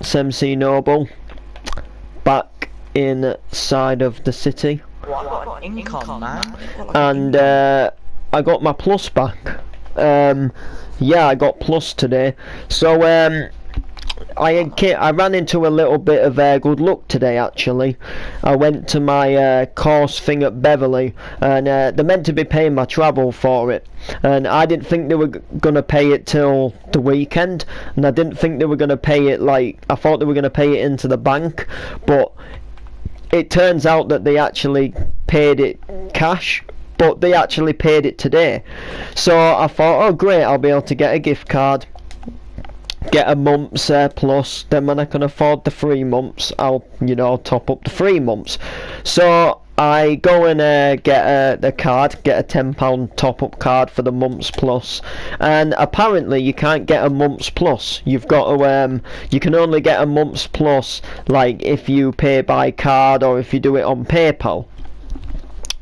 it's MC Noble, back inside of the city. What, I got an income, man. And I got my plus back. Yeah, I got plus today. So I ran into a little bit of good luck today, actually. I went to my course thing at Beverley, and they're meant to be paying my travel for it, and I didn't think they were gonna pay it till the weekend, and I didn't think they were gonna pay it, like, I thought they were gonna pay it into the bank, but it turns out that they actually paid it cash, but they actually paid it today. So I thought, oh great, I'll be able to get a gift card, get a month's plus. Then when I can afford the 3 months, I'll, you know, top up the 3 months. So I go and get the card, get a £10 top up card for the month's plus, and apparently you can't get a month's plus. You've got to you can only get a month's plus like if you pay by card or if you do it on PayPal.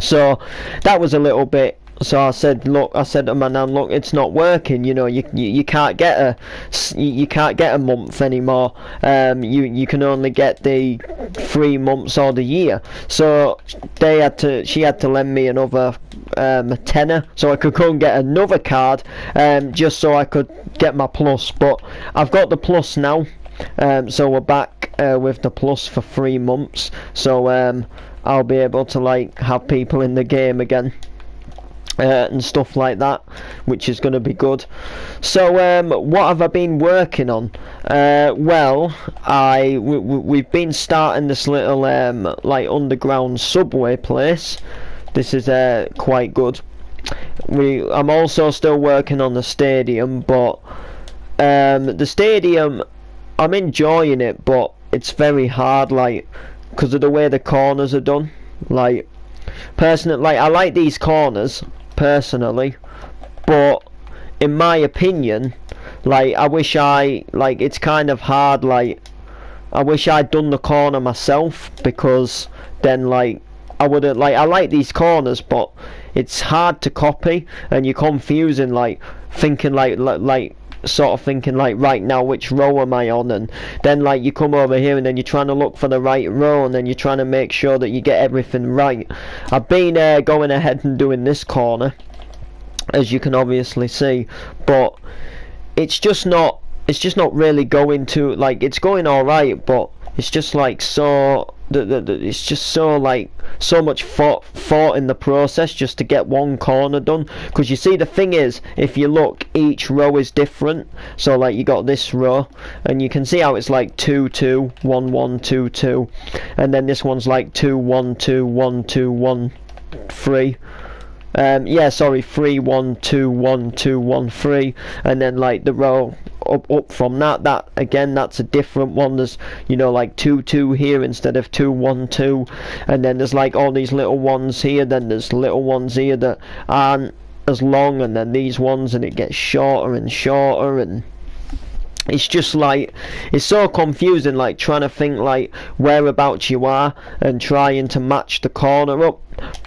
So that was a little bit. So I said, look, I said to my nan, look, it's not working. You know, you can't get a month anymore. You can only get the 3 months or the year. So she had to lend me another tenner, so I could go and get another card, just so I could get my plus. But I've got the plus now, so we're back with the plus for 3 months. So I'll be able to like have people in the game again. And stuff like that, which is going to be good. So what have I been working on? Well, we've been starting this little like underground subway place. This is quite good. I'm also still working on the stadium, but the stadium, I'm enjoying it, but it's very hard, like, because of the way the corners are done. Like, personally, like, I like these corners personally, but in my opinion, like, I wish it's kind of hard, like, I wish I'd done the corner myself, because then, like, I would have, like, I like these corners, but it's hard to copy, and you're confusing, like, thinking sort of thinking like, right now, which row am I on? And then like you come over here and then you're trying to look for the right row, and then you're trying to make sure that you get everything right. I've been going ahead and doing this corner, as you can obviously see, but it's just not really going to, like, it's going alright, but it's just like it's just so, like, so much thought in the process just to get one corner done. Because you see, the thing is, if you look, each row is different. So like you got this row, and you can see how it's like 2 2 1 1 2 2, and then this one's like 2 1 2 1 2 1 3. Yeah, sorry, 3 1 2 1 2 1 3, and then like the row up from that again, that's a different one. There's, you know, like 2 2 here instead of 2 1 2, and then there's like all these little ones here, then there's little ones here that aren't as long, and then these ones, and it gets shorter and shorter, and it's just like, it's so confusing, like trying to think like whereabouts you are and trying to match the corner up.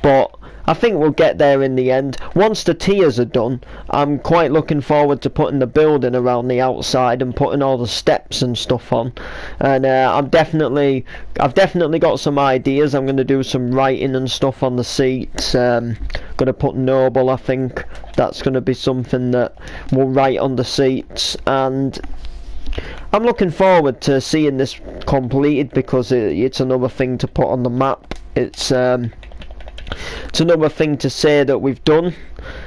But I think we'll get there in the end. Once the tiers are done, I'm quite looking forward to putting the building around the outside and putting all the steps and stuff on. And I've definitely got some ideas. I'm going to do some writing and stuff on the seats. Going to put Noble, I think. That's going to be something that we'll write on the seats. And I'm looking forward to seeing this completed, because it's another thing to put on the map. It's another thing to say that we've done,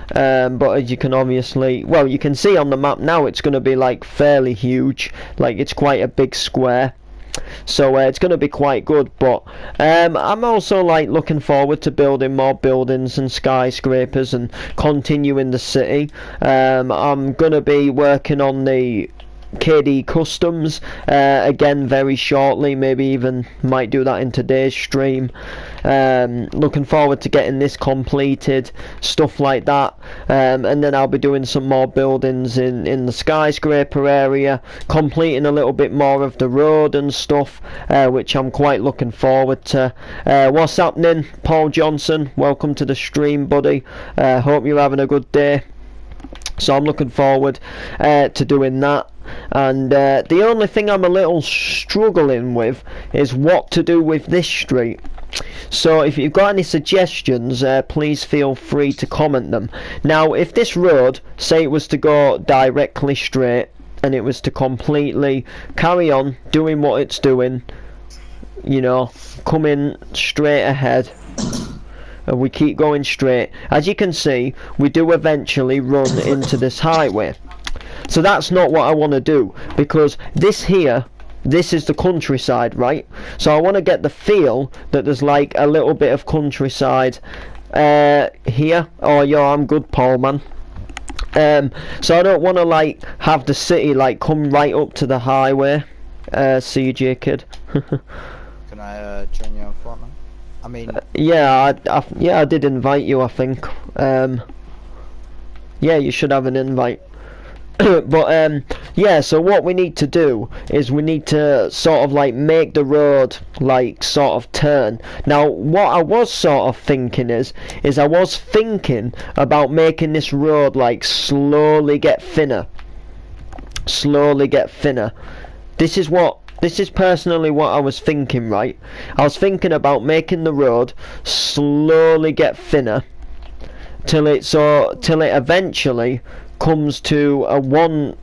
but as you can obviously, well, you can see on the map now, it's going to be like fairly huge, like it's quite a big square, so it's going to be quite good. But I'm also like looking forward to building more buildings and skyscrapers and continuing the city. I'm going to be working on the KD Customs again very shortly, maybe even might do that in today's stream. Looking forward to getting this completed, stuff like that, and then I'll be doing some more buildings in the skyscraper area, completing a little bit more of the road and stuff, which I'm quite looking forward to. What's happening, Paul Johnson? Welcome to the stream, buddy. Hope you're having a good day. So I'm looking forward to doing that. And the only thing I'm a little struggling with is what to do with this street. So if you've got any suggestions, please feel free to comment them. Now, if this road, say it was to go directly straight, and it was to completely carry on doing what it's doing, you know, coming straight ahead, and we keep going straight, as you can see, we do eventually run into this highway. So that's not what I want to do, because this here, this is the countryside, right? So I want to get the feel that there's like a little bit of countryside here. Oh yeah, I'm good, Paul, man. So I don't want to like have the city like come right up to the highway. CJ kid. Can I join you on Fortnite? I mean, yeah, I did invite you, I think. Yeah, you should have an invite. But yeah, so what we need to do is we need to sort of like make the road like sort of turn. Now what I was sort of thinking is I was thinking about making this road like slowly get thinner. Slowly get thinner. This is personally what I was thinking, right? I was thinking about making the road slowly get thinner till it eventually comes to a one-way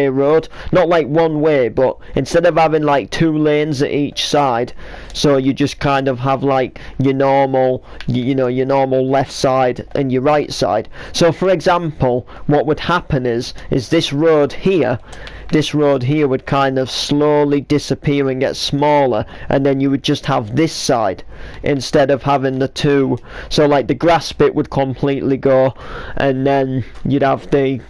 road. Not like one way, but instead of having like 2 lanes at each side, so you just kind of have like your normal, your normal left side and your right side. So for example, what would happen is this road here would kind of slowly disappear and get smaller, and then you would just have this side instead of having the 2. So like the grass bit would completely go, and then you'd have the...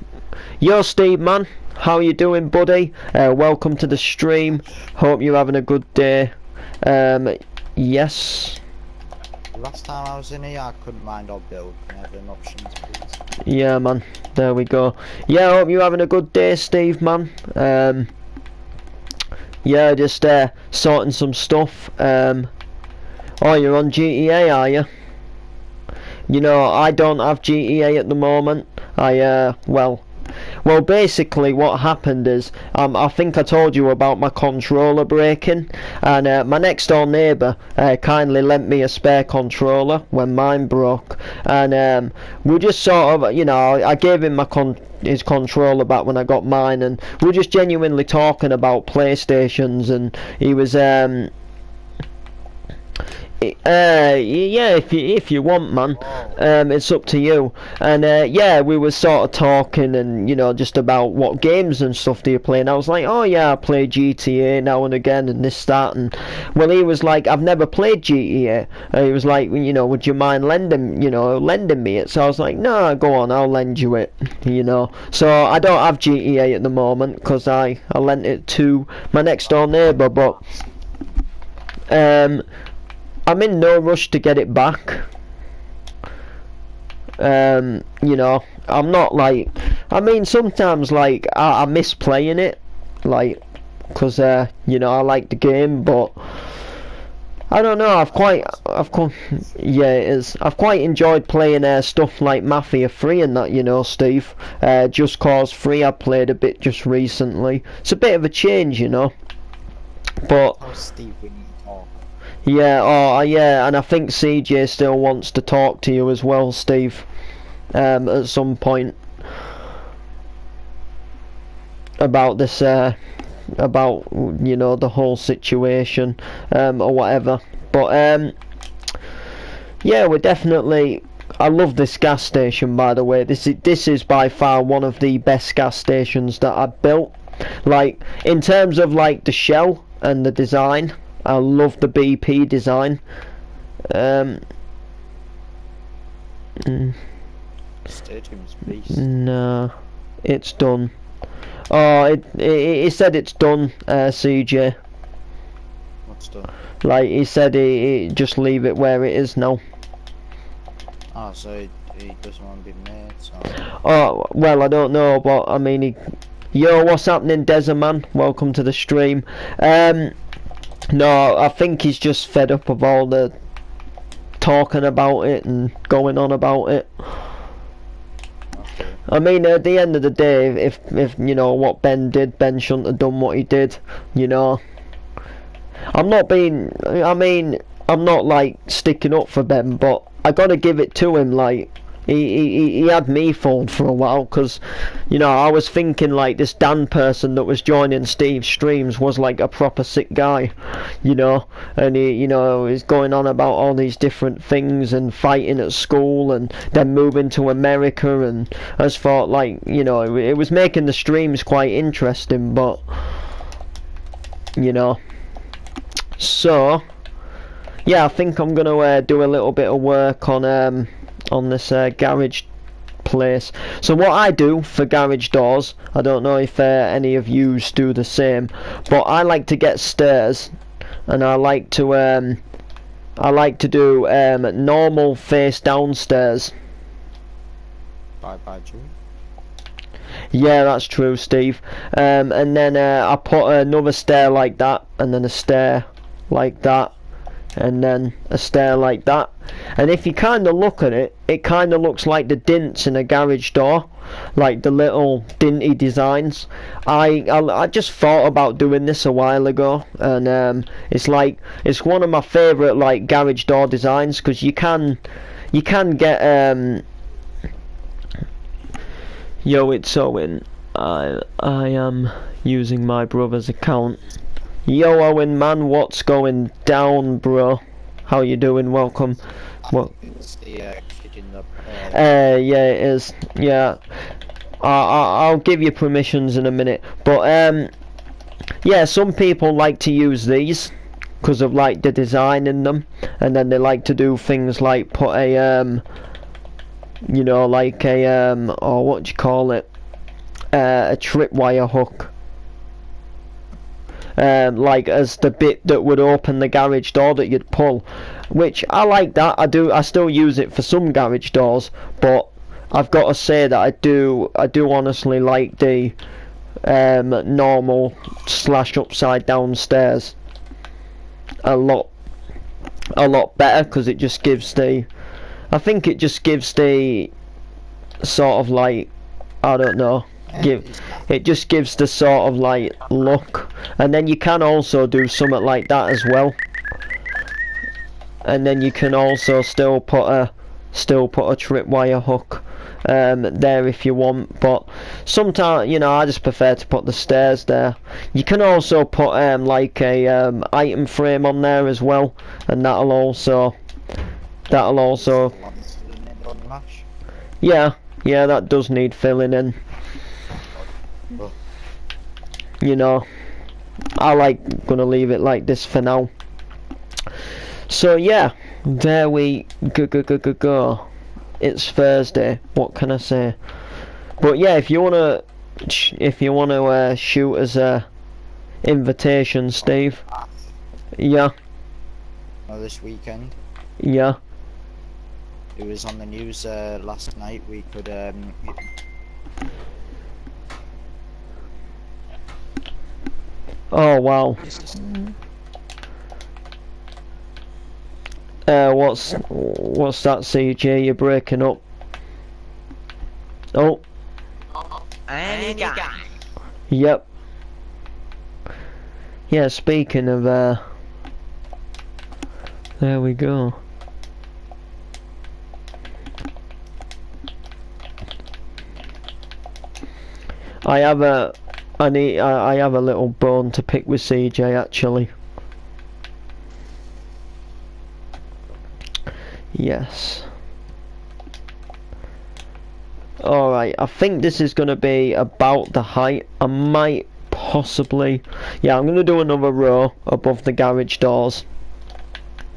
Yo Steve, man, how you doing, buddy? Welcome to the stream. Hope you're having a good day. Yes. last time I was in here, I couldn't mind or build. Can I have an options, please? Yeah, man. There we go. Yeah, I hope you're having a good day, Steve, man. Yeah, just sorting some stuff. Oh, you're on GTA, are you? You know, I don't have GTA at the moment. Well, basically what happened is, I think I told you about my controller breaking, and my next door neighbour kindly lent me a spare controller when mine broke, and we just sort of, you know, I gave him his controller back when I got mine, and we were just genuinely talking about PlayStations, and he was yeah, if you want, man, it's up to you. And yeah, we were sort of talking, and you know, just about what games and stuff do you play. And I was like, oh yeah, I play GTA now and again, and this, that, and well, he was like, I've never played GTA. And he was like, you know, would you mind lending me it? So I was like, no, go on, I'll lend you it. You know, so I don't have GTA at the moment because I lent it to my next door neighbour, but I'm in no rush to get it back. You know, I'm not like, I mean, sometimes like I miss playing it, like, cause you know, I like the game, but I don't know. Yeah, it is. I've quite enjoyed playing stuff like Mafia 3 and that, you know, Steve. Just Cause 3 I played a bit just recently. It's a bit of a change, you know, but. Oh, Steve, we need to talk. Yeah, oh yeah, and I think CJ still wants to talk to you as well, Steve, at some point about this, about, you know, the whole situation, or whatever. But yeah, we're definitely. I love this gas station, by the way. This is by far one of the best gas stations that I've built. Like, in terms of like the shell and the design. I love the BP design. Stadium's beast. Nah, it's done. Oh, it said it's done, CJ. What's done? Like, he said he just leave it where it is now. Oh, so he doesn't want to be made, so... Oh, well, I don't know, but I mean, yo, what's happening, Desert Man? Welcome to the stream. No, I think he's just fed up of all the talking about it and going on about it. I mean, at the end of the day, if you know what Ben did, Ben shouldn't have done what he did. You know, I'm not being. I mean, I'm not like sticking up for Ben, but I gotta give it to him. Like, he had me fooled for a while, because, you know, I was thinking like this Dan person that was joining Steve's streams was like a proper sick guy, you know, and he, you know, is going on about all these different things and fighting at school and then moving to America, and I just thought, like, you know, it was making the streams quite interesting, but, you know, so yeah, I think I'm gonna do a little bit of work on this garage place. So what I do for garage doors, I don't know if any of yous do the same, but I like to get stairs, and I like to do normal face downstairs. Bye bye, Drew. Yeah, that's true, Steve. And then I put another stair like that, and then a stair like that, and then a stair like that. And if you kind of look at it, it kind of looks like the dints in a garage door, like the little dinty designs. I just thought about doing this a while ago, and it's one of my favourite like garage door designs, because you can get Yo, it's Owen. I am using my brother's account. Yo, Owen, man, what's going down, bro? How you doing? Welcome. What? It's the kid in the. Yeah, it is. Yeah, I'll give you permissions in a minute. But yeah, some people like to use these because of like the design in them, and then they like to do things like put a you know, like a or what do you call it? A tripwire hook. Like as the bit that would open the garage door that you'd pull, which I like that. I still use it for some garage doors, but I've got to say that I do honestly like the normal / upside down stairs a lot better, because it just gives the, I think it just gives the sort of like, I don't know, it just gives the sort of like look. And then you can also do something like that as well, and then you can also still put a tripwire hook there if you want. But sometimes, you know, I just prefer to put the stairs there. You can also put like a item frame on there as well, and that'll also yeah, that does need filling in. You know, I like gonna leave it like this for now. So yeah, there we go. It's Thursday. What can I say? But yeah, if you wanna shoot us a invitation, Steve. Yeah. Oh, this weekend. Yeah. It was on the news last night. We could Oh wow. What's that, CJ? You're breaking up. Oh. Any guy. Yep. Yeah, speaking of there we go. I have a little bone to pick with CJ actually. Yes. Alright, I think this is going to be about the height. I might possibly... Yeah, I'm going to do another row above the garage doors,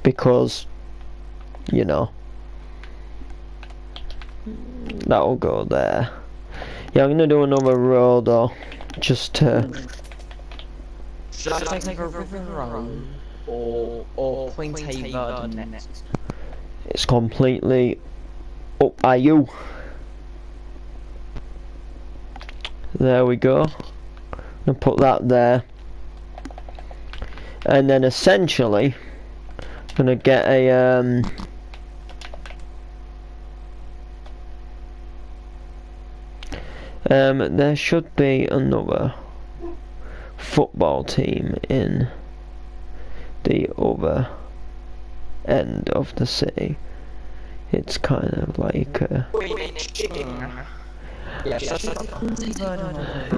because, you know, that'll go there. Yeah, I'm going to do another row though, just to... Should I take a ribbon roll or point a bird next? It's completely up by you. There we go. And put that there. And then essentially, I'm gonna get a There should be another football team in the other end of the city. It's kind of like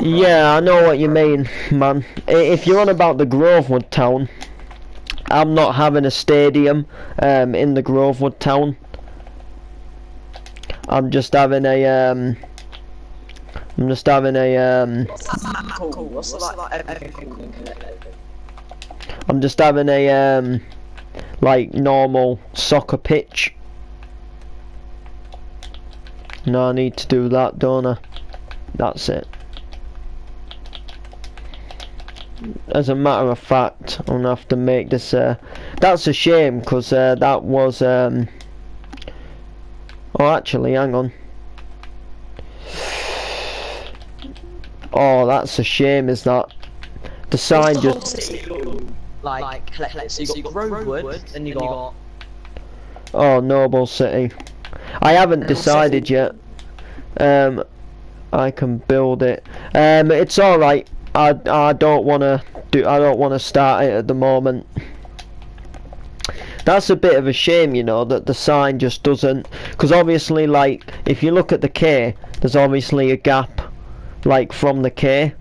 yeah, I know what you mean, man. If you're on about the Grovewood town, I'm not having a stadium in the Grovewood town. I'm just having a What's that called? What's that everything connected? I'm just having a like normal soccer pitch. No, I need to do that, don't I? That's it. As a matter of fact, I'm gonna have to make this. That's a shame, because that was. Oh, actually, hang on. Oh, that's a shame, is that? The sign just. Like, so you got Rosewood, and you got. Oh, Noble City. I haven't decided yet. I can build it. It's all right. I don't wanna start it at the moment. That's a bit of a shame, you know, that the sign just doesn't. Because obviously, like, if you look at the K, there's obviously a gap, like, from the K.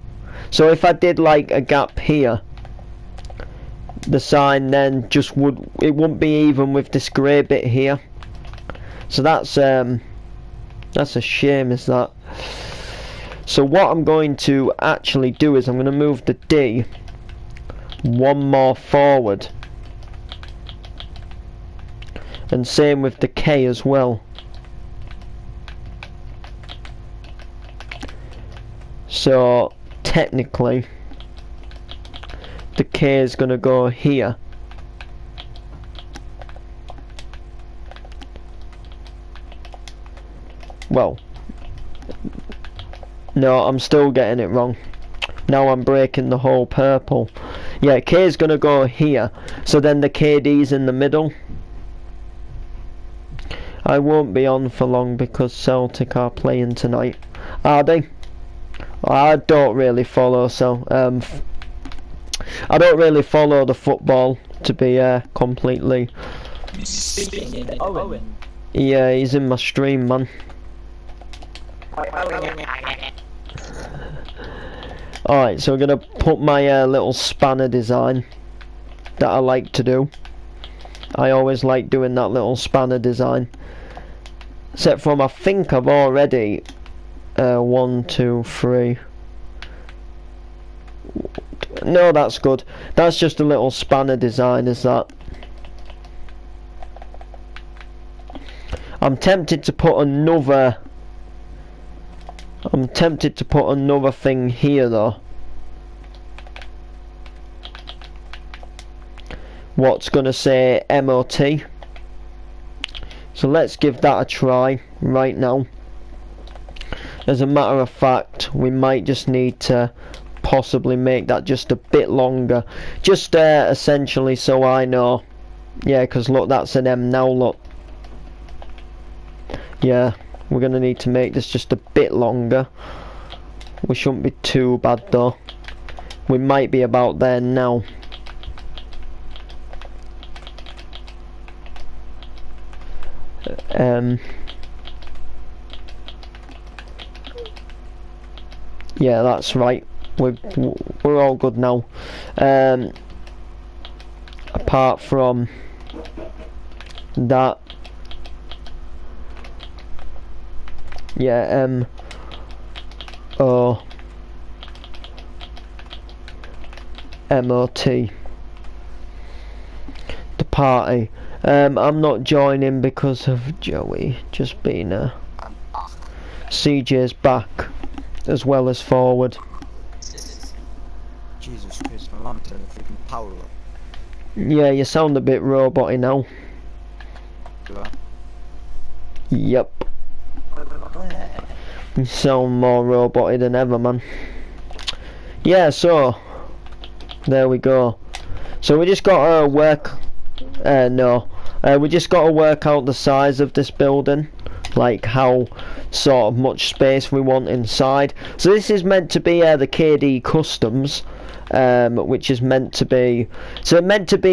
So if I did like a gap here, the sign then just wouldn't be even with this grey bit here. So that's a shame, is that. So what I'm going to actually do is I'm going to move the D one more forward, and same with the K as well. So technically the K is going to go here. Well, no, I'm still getting it wrong. Now I'm breaking the whole purple. Yeah, K is going to go here, so then the KD's in the middle. I won't be on for long because Celtic are playing tonight. Are they? I don't really follow, I don't really follow the football, to be completely. Yeah, he's in my stream, man. Alright, so I'm gonna put my little spanner design that I like to do. I always like doing that little spanner design. Except from, I think I've already 1, 2, 3. No, that's good. That's just a little spanner design, is that. I'm tempted to put another thing here though. What's gonna say MOT. So let's give that a try right now. As a matter of fact, we might just need to possibly make that just a bit longer. Just essentially so I know. Yeah, because look, that's an M now, look. Yeah, we're going to need to make this just a bit longer. We shouldn't be too bad though. We might be about there now. Yeah, that's right. We're all good now. Apart from that. Yeah, MOT. The party. I'm not joining because of Joey just being CJ's back as well as forward. Jesus Christ, my lamp turned the freaking power up. Yeah, you sound a bit roboty now. Do I? Yep. You sound more roboty than ever, man. Yeah, so there we go. So we just got to work. We just got to work out the size of this building. like how sort of much space we want inside. So this is meant to be the KD Customs, which is meant to be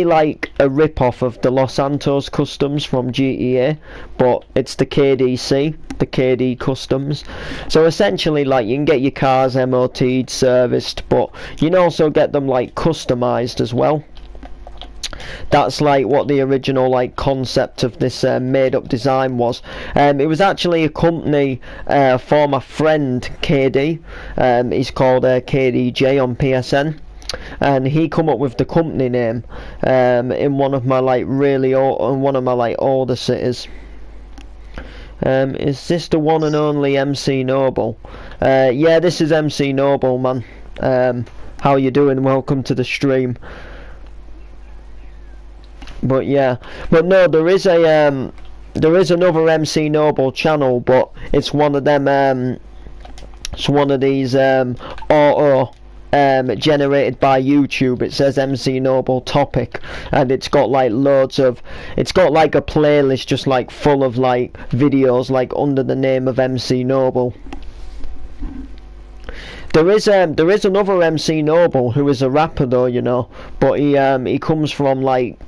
like a rip-off of the Los Santos Customs from GTA, but it's the KDC, the KD Customs. So essentially, like, you can get your cars MOT'd, serviced, but you can also get them like customized as well. That's like what the original like concept of this made up design was. It was actually a company for my friend KD. He's called KDJ on PSN, and he come up with the company name in one of my like older cities. Is this the one and only MC Noble? Yeah, this is MC Noble, man. How you doing? Welcome to the stream. But yeah, but no, there is another MC Noble channel, but it's one of them. It's one of these auto generated by YouTube. It says MC Noble topic, and it's got like it's got like a playlist just like full of like videos like under the name of MC Noble. There is another MC Noble who is a rapper though, you know, but he comes from like,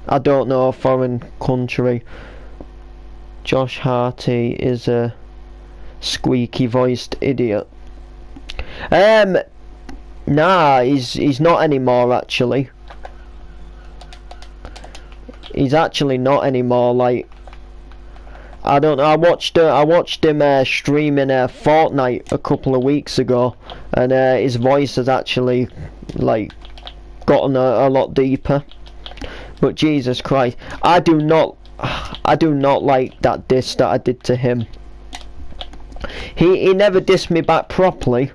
I don't know, a foreign country. Josh Harty is a squeaky voiced idiot. Nah, he's not anymore actually. He's actually not anymore, like, I don't know, I watched him streaming Fortnite a couple of weeks ago, and his voice has actually like gotten a lot deeper. But Jesus Christ, I do not like that diss that I did to him. He never dissed me back properly,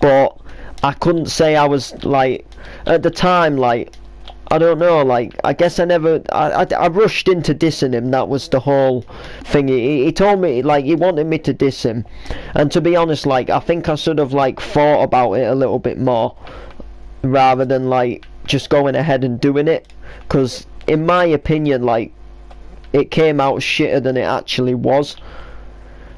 but I couldn't say I was like, at the time, like, I don't know, like, I guess I rushed into dissing him. That was the whole thing. He told me, like, he wanted me to diss him, and to be honest, like, I think I should have like thought about it a little bit more rather than like just going ahead and doing it. Because in my opinion, like, it came out shitter than it actually was.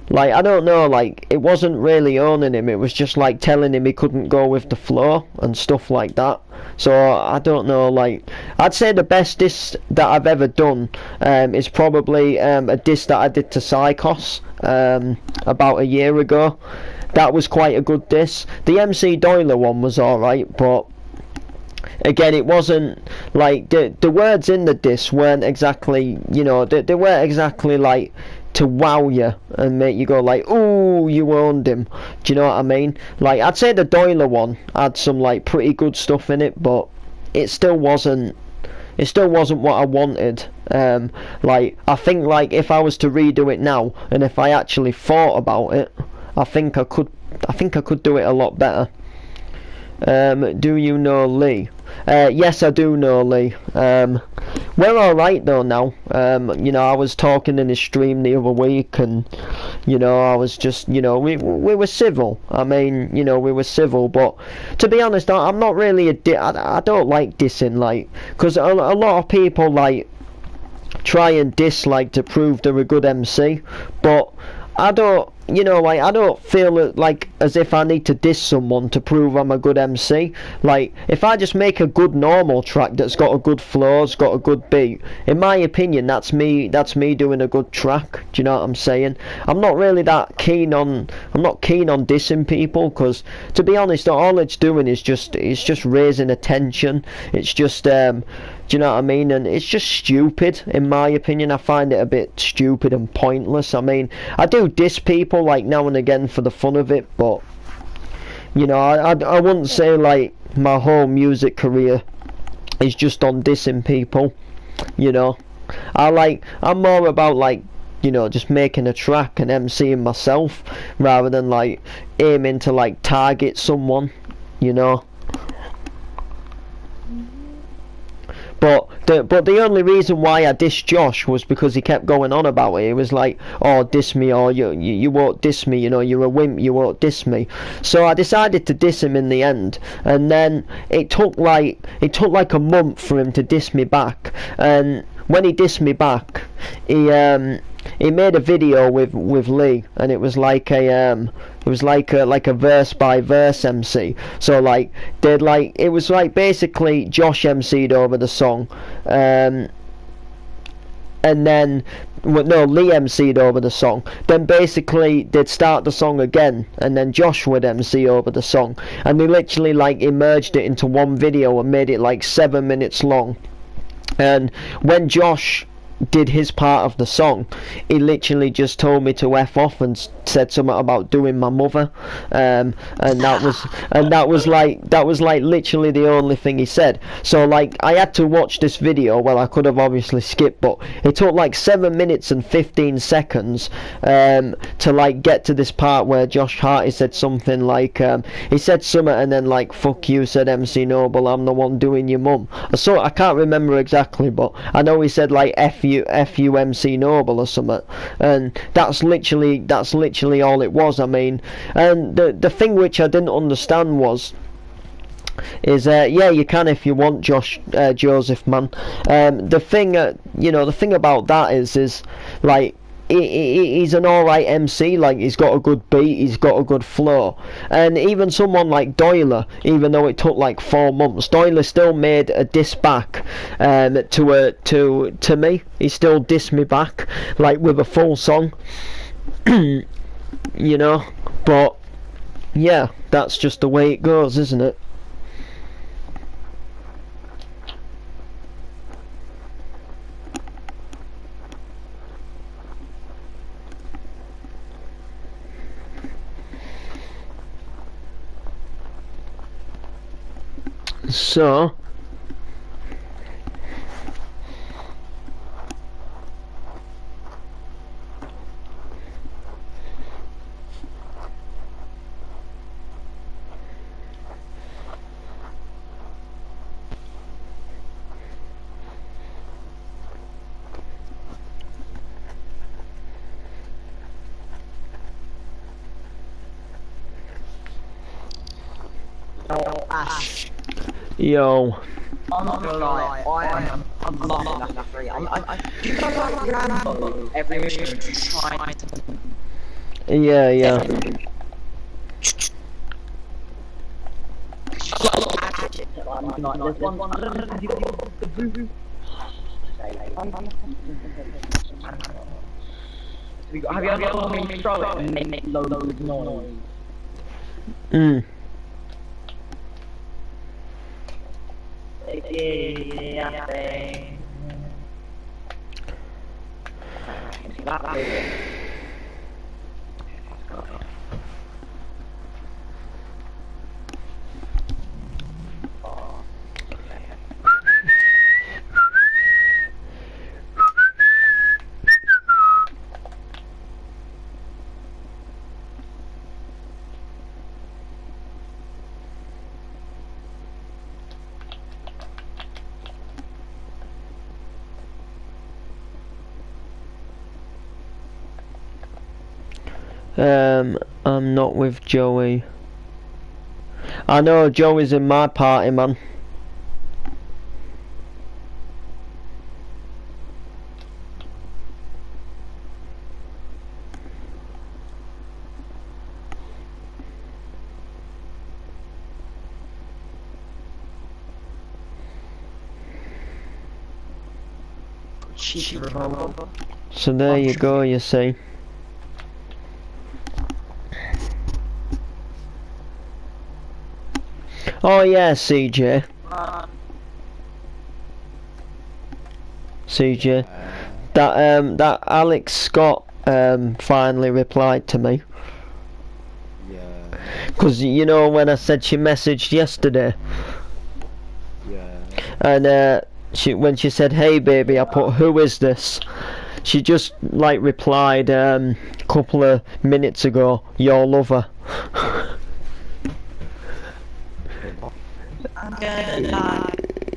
Like, I don't know, like, it wasn't really owning him, it was just like telling him he couldn't go with the flow and stuff like that. So I don't know, like, I'd say the best diss that I've ever done is probably a diss that I did to Psychos about a year ago. That was quite a good diss. The MC Doyler one was alright, but again, it wasn't like the words in the diss weren't exactly, you know, they weren't exactly like to wow you and make you go like, ooh, you owned him. Do you know what I mean? Like, I'd say the Doyler one had some like pretty good stuff in it, but it still wasn't what I wanted. Like, I think like if I was to redo it now and if I actually thought about it, I think I could do it a lot better. Do you know Lee? Yes, I do know Lee. We're alright though now. You know, I was talking in his stream the other week, and you know, I was just, you know, we were civil. I mean, you know, we were civil, but to be honest, I'm not really I don't like dissing, like, because a lot of people like try and diss like to prove they're a good MC, but I don't, you know, like, I don't feel like as if I need to diss someone to prove I'm a good MC. Like, if I just make a good normal track that's got a good flow, it's got a good beat, in my opinion, that's me doing a good track. Do you know what I'm saying? I'm not keen on dissing people, because to be honest, all it's doing is just raising attention. It's just do you know what I mean? And it's just stupid, in my opinion. I find it a bit stupid and pointless. I mean, I do diss people like now and again for the fun of it, but you know, I wouldn't say like my whole music career is just on dissing people. You know, I'm more about like, you know, just making a track and MCing myself rather than like aiming to like target someone, you know. But the only reason why I dissed Josh was because he kept going on about it. He was like, oh, diss me, or you won't diss me, you know, you're a wimp, you won't diss me. So I decided to diss him in the end, and then it took like a month for him to diss me back. And when he dissed me back, he made a video with Lee, and it was like a verse by verse MC. So like it was like basically Josh MC'd over the song, and then no, Lee MC'd over the song. Then basically they'd start the song again, and then Josh would MC over the song, and they literally like merged it into one video and made it like 7 minutes long. And when Josh did his part of the song, he literally just told me to F off and said something about doing my mother, and that was like literally the only thing he said. So like I had to watch this video. Well, I could have obviously skipped, but it took like 7 minutes and 15 seconds to like get to this part where Josh Harty said something like he said something, and then like fuck you said MC Noble, I'm the one doing your mum. So I can't remember exactly, but I know he said like F you MC Noble or something, and that's literally all it was. I mean, and the thing which I didn't understand is yeah, you can if you want, Joseph, man. The thing about that is like he's an alright MC. Like, he's got a good beat, he's got a good flow, and even someone like Doyler, even though it took like 4 months, Doyler still made a diss back to me. He still dissed me back, like with a full song. You know, but yeah, that's just the way it goes, isn't it? So Ash. yo, I'm not gonna lie, I'm loving that free. You know, like Rambo, every mission you try to. yeah. Have you ever heard me throw it and make loads of noise? I'm not with Joey. I know Joey's in my party, man. So there you go, you see. Oh yeah, CJ. That Alex Scott finally replied to me. Yeah. Cause you know when I said she messaged yesterday. Yeah. And when she said, "Hey baby," I put, "Who is this?" She just like replied a couple of minutes ago, "Your lover."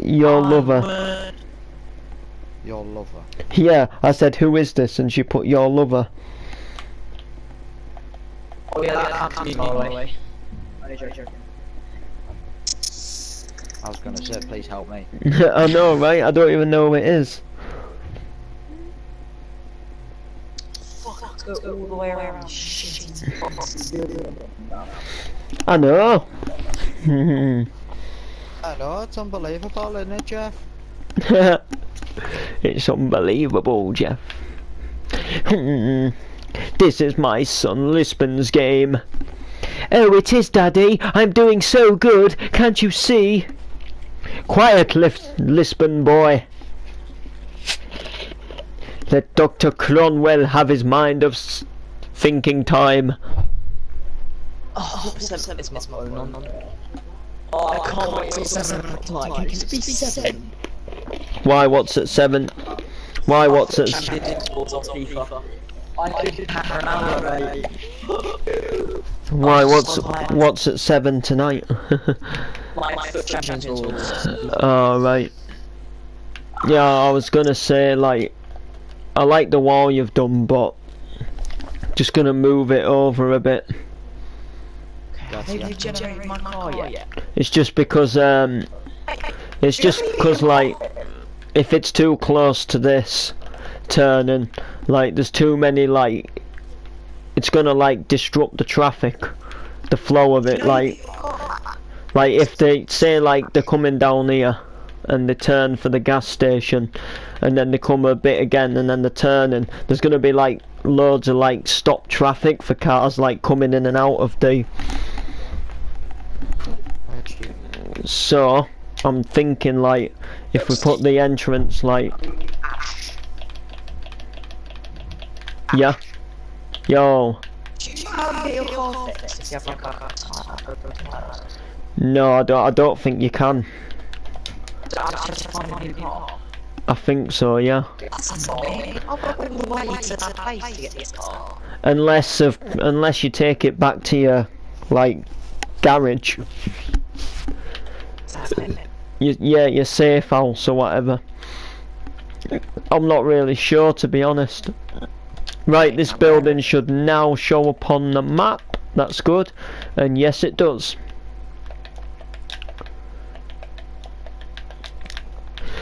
Your lover. Your lover. Yeah, I said, "Who is this?" and she put, "Your lover." Oh yeah, that comes to me, by the way. I was gonna say, please help me. I know, right? I don't even know who it is. to go all the way around shitty boxes. I know. I know, it's unbelievable, isn't it, Jeff? It's unbelievable, Jeff. This is my son Lisbon's game. Oh, it is, Daddy. I'm doing so good. Can't you see? Quiet, Lisbon boy. Let Dr. Cronwell have his mind of thinking time. Oh, it's my phone on. Oh, I can't wait till 7 o'clock tonight. Can it be 7? Why, what's at 7? Why, what's at... I could have an hour, baby. Why, what's at 7 tonight? My foot champions rules. Oh, right. Yeah, I was gonna say, like, I like the wall you've done, but just gonna move it over a bit. Have you generated my car yet? It's just because, like, if it's too close to this turning, like, there's too many, like, it's gonna, like, disrupt the traffic, the flow of it, like if they say, like, they're coming down here and they turn for the gas station and then they come a bit again and then they're turning, there's gonna be, like, loads of, like, stop traffic for cars, like, coming in and out of the... So I'm thinking, like, if we put the entrance, like, yeah, yo. No, I don't think you can. I think so, yeah. Unless you take it back to your, like, garage. Yeah, your safe house or whatever. I'm not really sure, to be honest. Right, this building should now show up on the map. That's good. And yes, it does.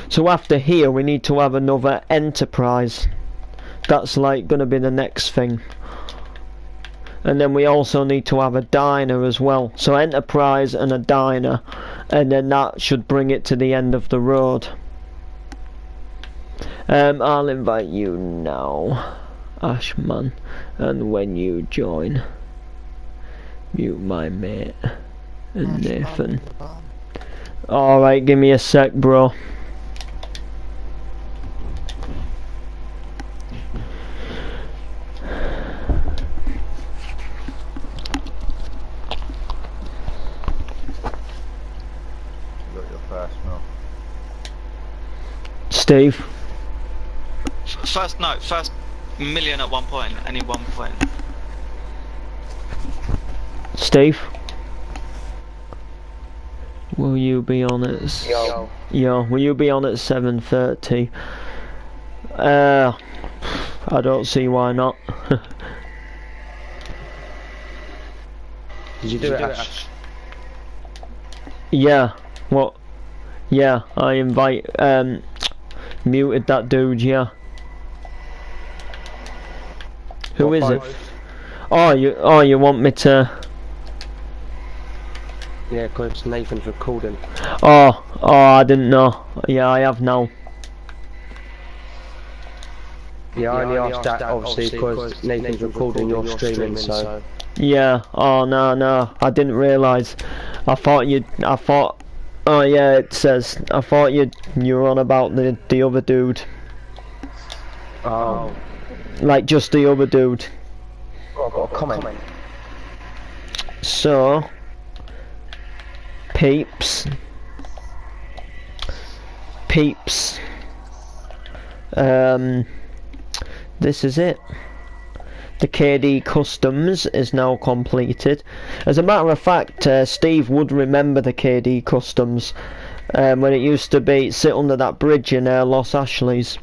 So after here, we need to have another enterprise. That's like gonna be the next thing. And then we also need to have a diner as well. So enterprise and a diner, and then that should bring it to the end of the road. I'll invite you now, Ashman, and when you join, mute my mate and Nathan. Alright, give me a sec, bro. Steve. First million at one point, any one point. Steve, will you be on at? Yo, will you be on at 7:30? I don't see why not. Did you do it, Ash? Yeah. What? Yeah, I invite muted that dude, yeah. Who is it? Oh, you want me to? Yeah, because Nathan's recording. Oh, I didn't know. Yeah, I have now. Yeah, I only asked that obviously because Nathan's recording your streaming, so. Yeah. Oh no, I didn't realise. I thought. Oh yeah, it says. I thought you were on about the other dude. Oh. Like just the other dude. Oh, I've got a comment. So, peeps. This is it. The KD Customs is now completed. As a matter of fact, Steve would remember the KD Customs when it used to sit under that bridge in Los Ashleys.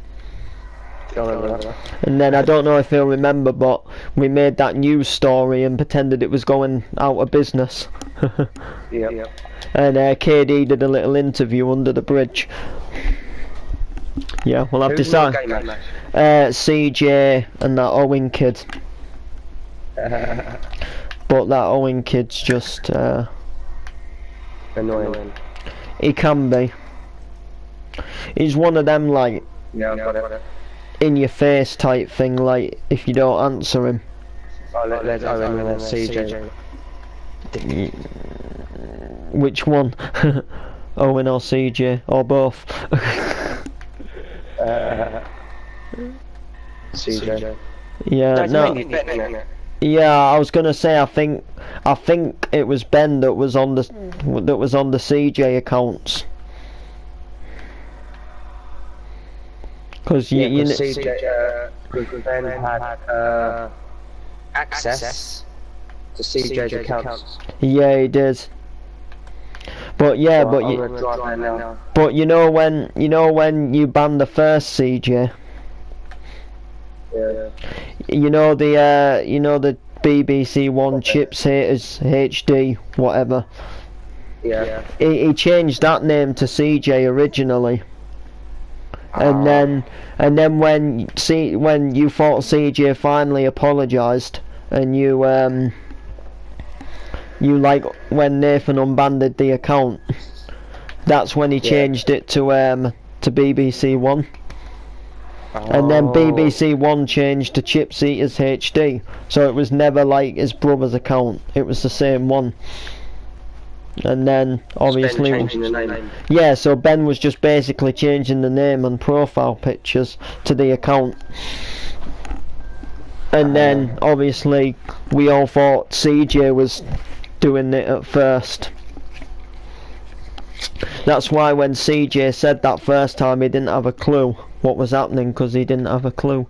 And then I don't know if he'll remember, but we made that news story and pretended it was going out of business. Yeah. And KD did a little interview under the bridge. Yeah, well I've decided. CJ and that Owen kid. But that Owen kid's just Annoying. he can be. He's one of them like Yeah, I've got it. in your face type thing, like if you don't answer him. Oh, there's Owen and then CJ. Which one? Owen or CJ or both? CJ. Yeah, no. Yeah, I was gonna say I think it was Ben that was on the CJ accounts. Because you CJ, Ben had access to CJ's accounts. Yeah, he did. But yeah, So but I'm gonna drive there now. but you know when you banned the first CJ, Yeah. you know the BBC One Chips Haters HD whatever. Yeah. He changed that name to CJ originally. And then when you thought CJ finally apologised, and you like when Nathan unbanded the account, that's when he changed it to BBC One. And then BBC One changed to Chips Eaters HD, so it was never like his brother's account, it was the same one. And then obviously changing the name. yeah, so Ben was just basically changing the name and profile pictures to the account. And then obviously we all thought CJ was doing it at first. That's why when CJ said that first time, he didn't have a clue what was happening, because he didn't have a clue.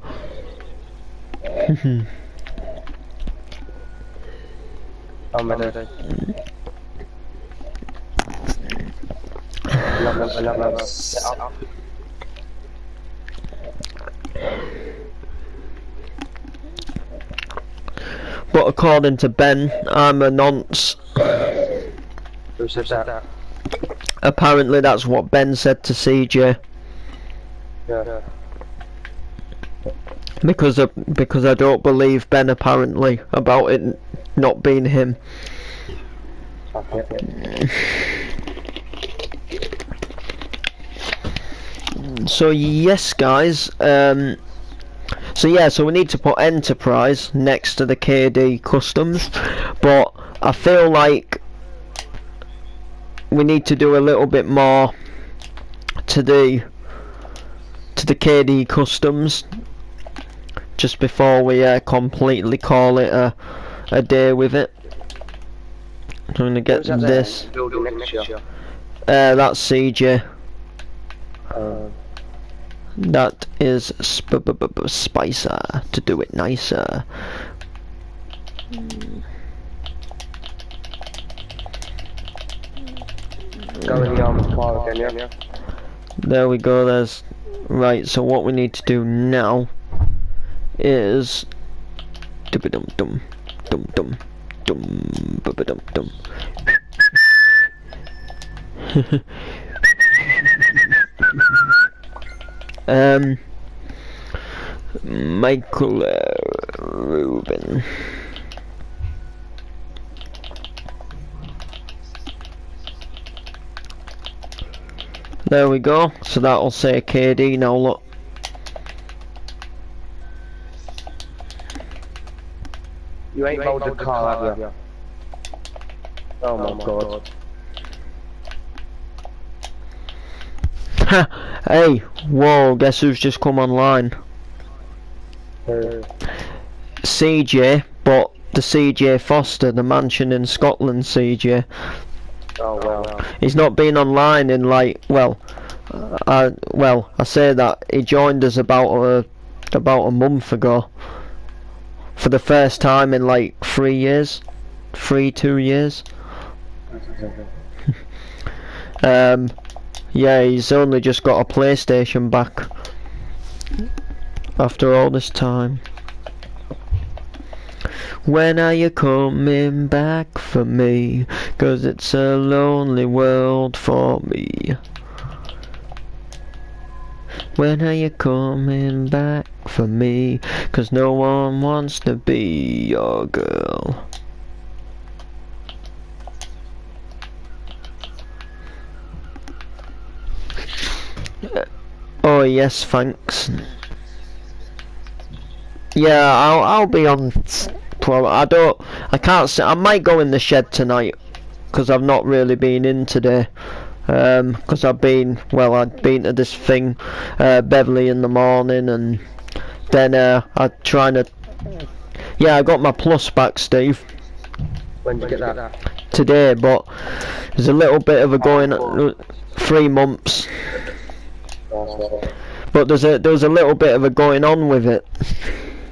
I'm ready. Love set up. But according to Ben, I'm a nonce. Who said that? Apparently that's what Ben said to CJ. Yeah. Because I don't believe Ben apparently about it not being him. So yes guys, so we need to put Enterprise next to the KD Customs, but I feel like we need to do a little bit more to the KD Customs just before we completely call it a day with it. I'm going to get this. That's CJ. That is Spicer to do it nicer. Go in the armor car again, yeah? There we go, there's... Right, so what we need to do now is... Dum-ba-dum-dum, dum-dum, dum-ba-ba-dum-dum. Michael Rubin. There we go, so that'll say KD now, look. You ain't rolled the car, have you? Oh my god. Hey, whoa, guess who's just come online? CJ, but the CJ Foster, the mansion in Scotland CJ. Oh well. He's not been online in like, well, I say that he joined us about a month ago. For the first time in like 2 years. Yeah, he's only just got a PlayStation back after all this time. When are you coming back for me? 'Cause it's a lonely world for me. When are you coming back for me? 'Cause no one wants to be your girl. Oh yes, thanks. Yeah, I'll be on. I can't say. I might go in the shed tonight, 'cause I've not really been in today. 'Cause I'd been to this thing, Beverly in the morning, and then I trying to. Yeah, I got my plus back, Steve. When did you get that? Today, but there's a little bit of a going. 3 months. But there was a little bit of a going on with it.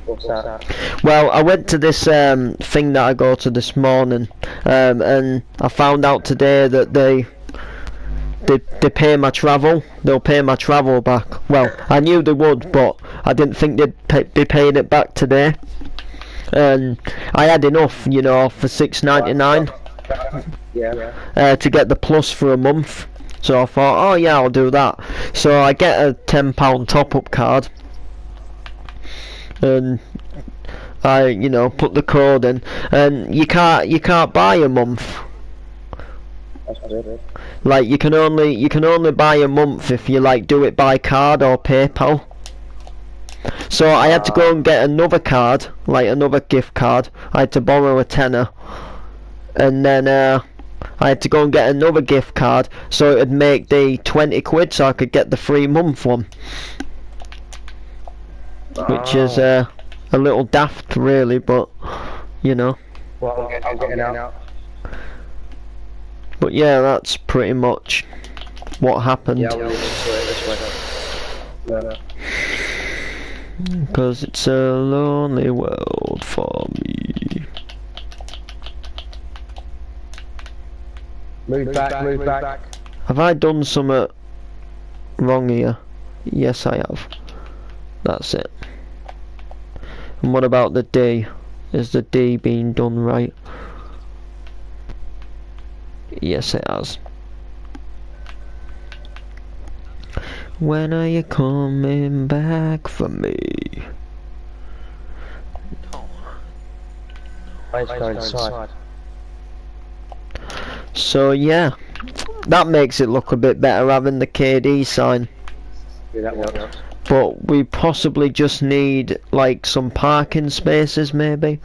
What's that? Well, I went to this thing that I go to this morning, and I found out today that they pay my travel. They'll pay my travel back. Well, I knew they would, but I didn't think they'd be paying it back today. And I had enough, you know, for $6.99. Yeah. To get the plus for a month. So I thought, oh yeah, I'll do that. So I get a £10 top-up card, and I, you know, put the code in, and you can't buy a month. That's good. Like you can only buy a month if you like do it by card or PayPal. So I had to go and get another card, like another gift card. I had to borrow a tenner, and then I had to go and get another gift card, so it'd make the 20 quid, so I could get the 3-month one. Which is a little daft, really, but you know. Well, I'm getting out. But yeah, that's pretty much what happened. Yeah, we'll just this way. No. Because it's a lonely world for me. Move back. Have I done something wrong here? Yes, I have. That's it. And what about the D? Is the D being done right? Yes, it has. When are you coming back for me? Let's go inside. So yeah, that makes it look a bit better having the KD sign. Yeah, that works. But we possibly just need like some parking spaces maybe.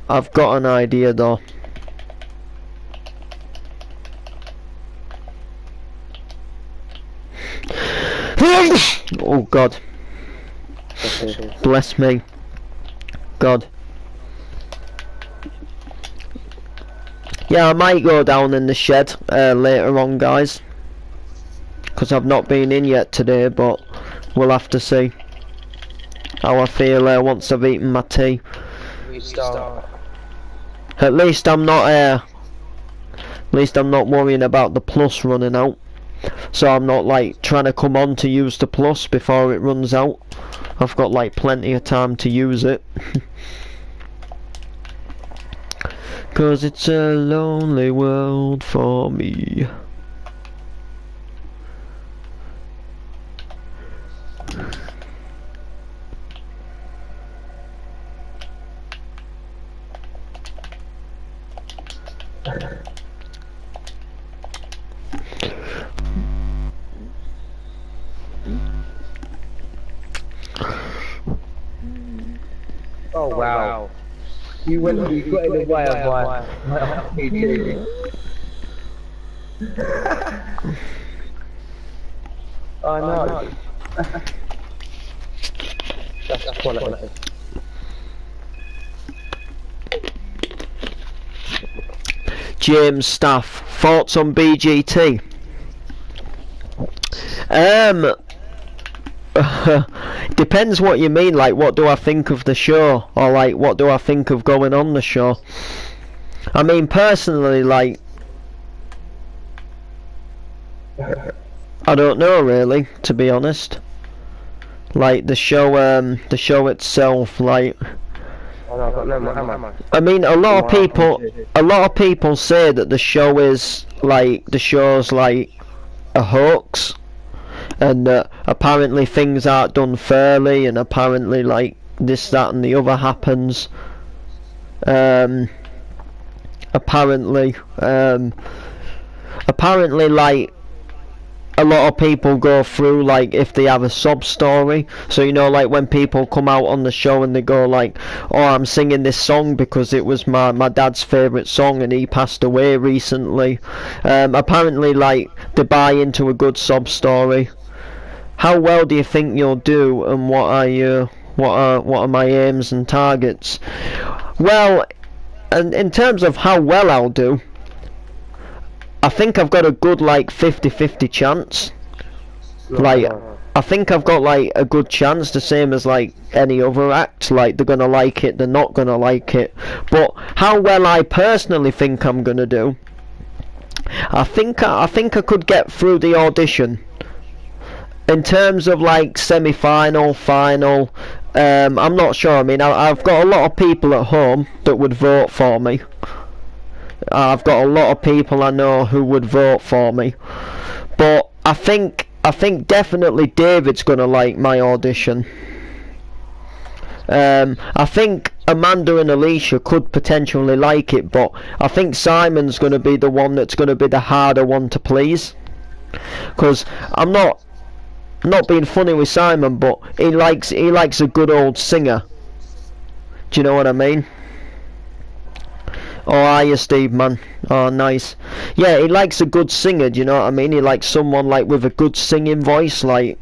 I've got an idea though. Oh God. Bless me. God. Yeah, I might go down in the shed later on, guys, because I've not been in yet today, but we'll have to see how I feel once I've eaten my tea. At least I'm not worrying about the plus running out, so I'm not like trying to come on to use the plus before it runs out. I've got like plenty of time to use it. 'Cause it's a lonely world for me. Oh wow. You got in the way of my RPG. I know. That's quality. James Staff, thoughts on BGT? Depends what you mean, like what do I think of the show, or like what do I think of going on the show. I mean personally, like I don't know really, to be honest. Like the show itself, like Oh, no, I've got no more ammo. I mean, a lot of people say that the show's like a hoax, and that apparently things aren't done fairly, and apparently like this, that, and the other happens. Apparently like a lot of people go through, like, if they have a sob story, so you know, like when people come out on the show and they go like, oh, I'm singing this song because it was my dad's favourite song and he passed away recently. Apparently like they buy into a good sob story. How well do you think you'll do, and what are my aims and targets? Well, and in terms of how well I'll do, I think I've got a good like 50-50 chance. Like, I think I've got like a good chance, the same as like any other act. Like, they're gonna like it, they're not gonna like it. But how well I personally think I'm gonna do, I think I could get through the audition. In terms of like semi-final, final, I'm not sure. I mean, I've got a lot of people at home that would vote for me. I've got a lot of people I know who would vote for me, but I think definitely David's gonna like my audition. I think Amanda and Alicia could potentially like it, but I think Simon's gonna be the one that's gonna be the harder one to please, because I'm not being funny with Simon, but he likes a good old singer. Do you know what I mean? Oh, are you, Steve, man? Oh, nice. Yeah, he likes a good singer, do you know what I mean? He likes someone like with a good singing voice, like,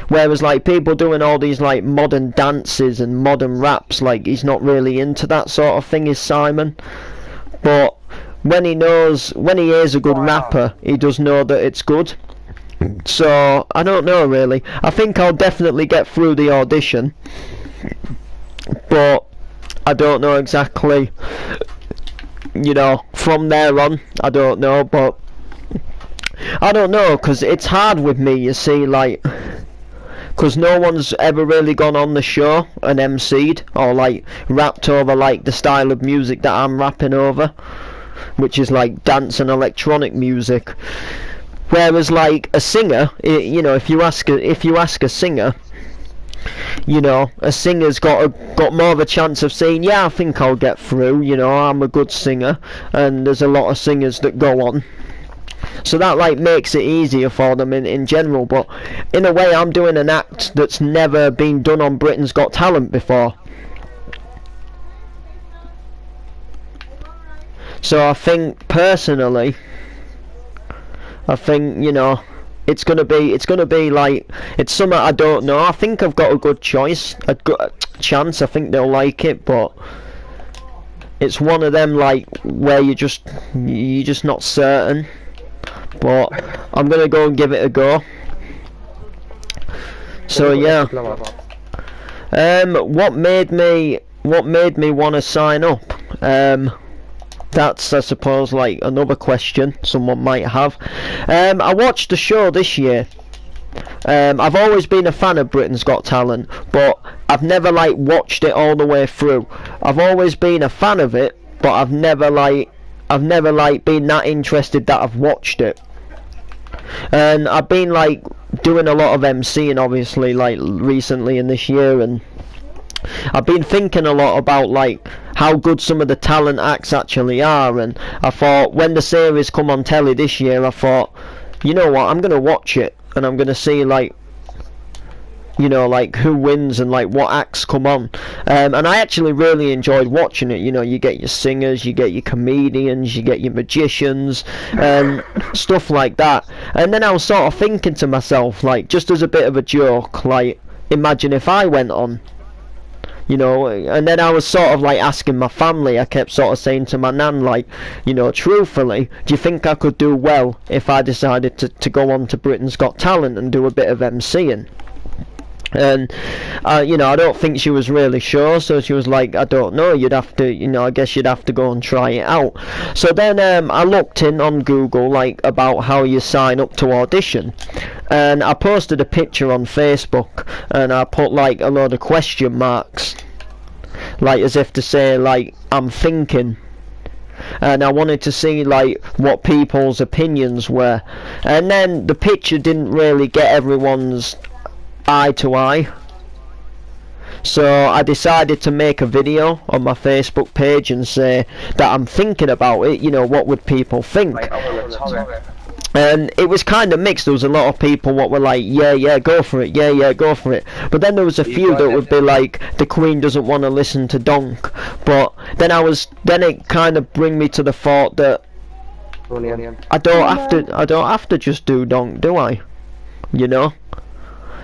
whereas like people doing all these like modern dances and modern raps, like, he's not really into that sort of thing, is Simon. But when he hears a good rapper, he does know that it's good. So I don't know really. I think I'll definitely get through the audition, but I don't know exactly. You know, from there on, I don't know, but I don't know, because it's hard with me, you see, like, because no one's ever really gone on the show and MC'd, or like rapped over like the style of music that I'm rapping over, which is like dance and electronic music. Whereas like a singer, you know, if you ask a singer, you know, a singer's got more of a chance of saying, yeah, I think I'll get through, you know, I'm a good singer, and there's a lot of singers that go on. So that like makes it easier for them in general, but in a way I'm doing an act that's never been done on Britain's Got Talent before. So I think personally, you know, it's gonna be like, it's something I don't know. I think I've got a good choice, a good chance. I think they'll like it, but it's one of them like where you're just not certain. But I'm gonna go and give it a go. So yeah. What made me want to sign up? That's, I suppose, like another question someone might have. I watched the show this year. I've always been a fan of Britain's Got Talent, but I've never like watched it all the way through. I've always been a fan of it, but I've never been that interested that I've watched it. And I've been like doing a lot of MCing, obviously, like recently in this year, and I've been thinking a lot about like how good some of the talent acts actually are, and I thought when the series come on telly this year, I thought, you know what, I'm gonna watch it and I'm gonna see like, you know, like who wins and like what acts come on. And I actually really enjoyed watching it. You know, you get your singers, you get your comedians, you get your magicians, and stuff like that. And then I was sort of thinking to myself, like, just as a bit of a joke, like, imagine if I went on. You know, and then I was sort of like asking my family, I kept sort of saying to my nan, like, you know, truthfully, do you think I could do well if I decided to go on to Britain's Got Talent and do a bit of MCing? And you know, I don't think she was really sure, so she was like, I don't know, you'd have to, you know, I guess you'd have to go and try it out. So then I looked in on Google like about how you sign up to audition, and I posted a picture on Facebook and I put like a load of question marks, like as if to say like I'm thinking. And I wanted to see like what people's opinions were, and then the picture didn't really get everyone's eye to eye, so I decided to make a video on my Facebook page and say that I'm thinking about it, you know, what would people think. And it was kind of mixed. There was a lot of people what were like, yeah, go for it, yeah, go for it. But then there was a few that would be like, the Queen doesn't want to listen to Donk. But then it kind of bring me to the thought that I don't have to just do Donk, do I? You know.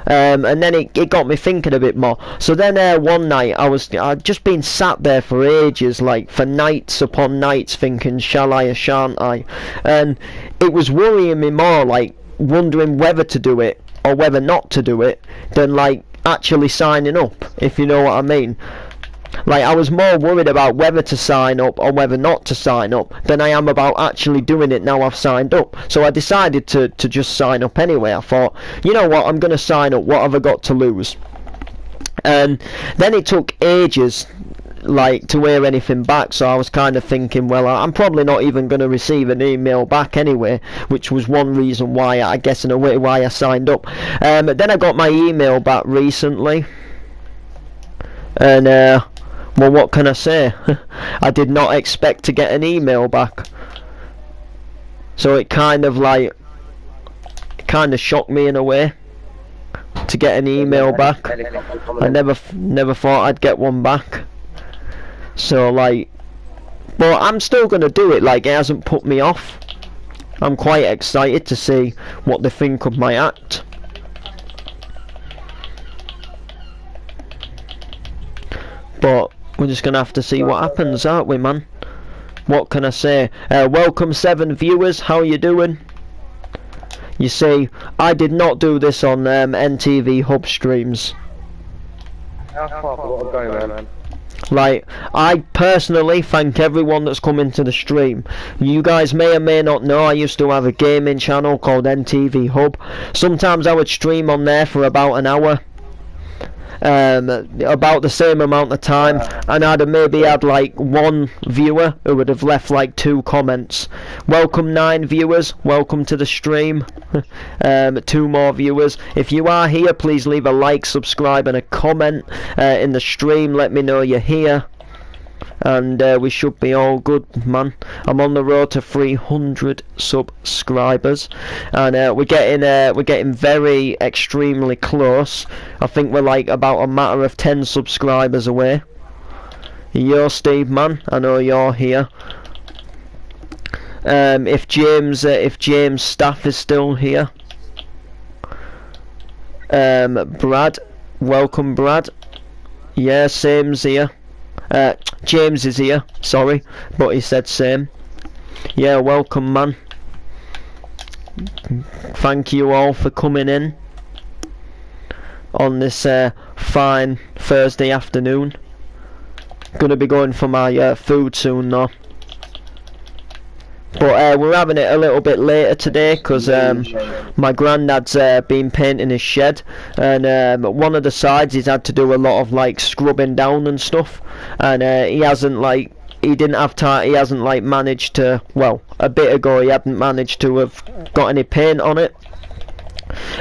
And then it got me thinking a bit more. So then one night I'd just been sat there for ages, like for nights upon nights, thinking, shall I or shan't I? And it was worrying me more, like wondering whether to do it or whether not to do it, than like actually signing up, if you know what I mean. Like I was more worried about whether to sign up or whether not to sign up than I am about actually doing it now I've signed up. So I decided to just sign up anyway. I thought, you know what, I'm going to sign up, what have I got to lose? And then it took ages like to hear anything back, so I was kind of thinking, well, I'm probably not even going to receive an email back anyway, which was one reason why, I guess in a way, why I signed up. Then I got my email back recently, and well, what can I say? I did not expect to get an email back. So it kind of shocked me in a way to get an email back. I never thought I'd get one back. So like, but I'm still gonna do it. Like, it hasn't put me off. I'm quite excited to see what they think of my act. But we're just gonna have to see what happens, aren't we, man? What can I say? Welcome 7 viewers, how you doing? You see, I did not do this on NTV Hub streams. Like, I personally thank everyone that's come into the stream. You guys may or may not know, I used to have a gaming channel called NTV Hub. Sometimes I would stream on there for about an hour. About the same amount of time, and I'd have maybe had like 1 viewer who would have left like 2 comments. Welcome 9 viewers, welcome to the stream. 2 more viewers. If you are here, please leave a like, subscribe and a comment in the stream, let me know you're here. And we should be all good, man. I'm on the road to 300 subscribers, and we're getting very extremely close. I think we're like about a matter of 10 subscribers away. Yo, Steve, man, I know you're here. If James Staff is still here. Brad, welcome, Brad. Yeah, same's here. James is here, sorry, but he said same. Yeah, welcome, man. Thank you all for coming in on this fine Thursday afternoon. Gonna be going for my food soon though. But we're having it a little bit later today because my granddad's been painting his shed, and one of the sides he's had to do a lot of like scrubbing down and stuff, and he hasn't managed to, well, a bit ago he hadn't managed to have got any paint on it,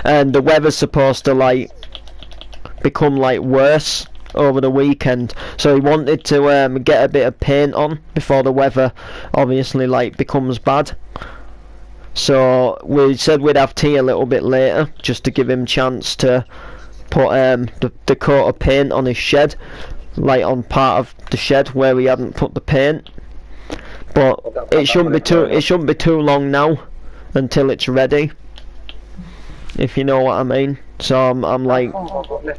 and the weather's supposed to like become like worse over the weekend, so he wanted to get a bit of paint on before the weather obviously like becomes bad. So we said we'd have tea a little bit later just to give him chance to put the coat of paint on his shed, like on part of the shed where he hadn't put the paint. But it shouldn't be too long now until it's ready, if you know what I mean. So I'm like,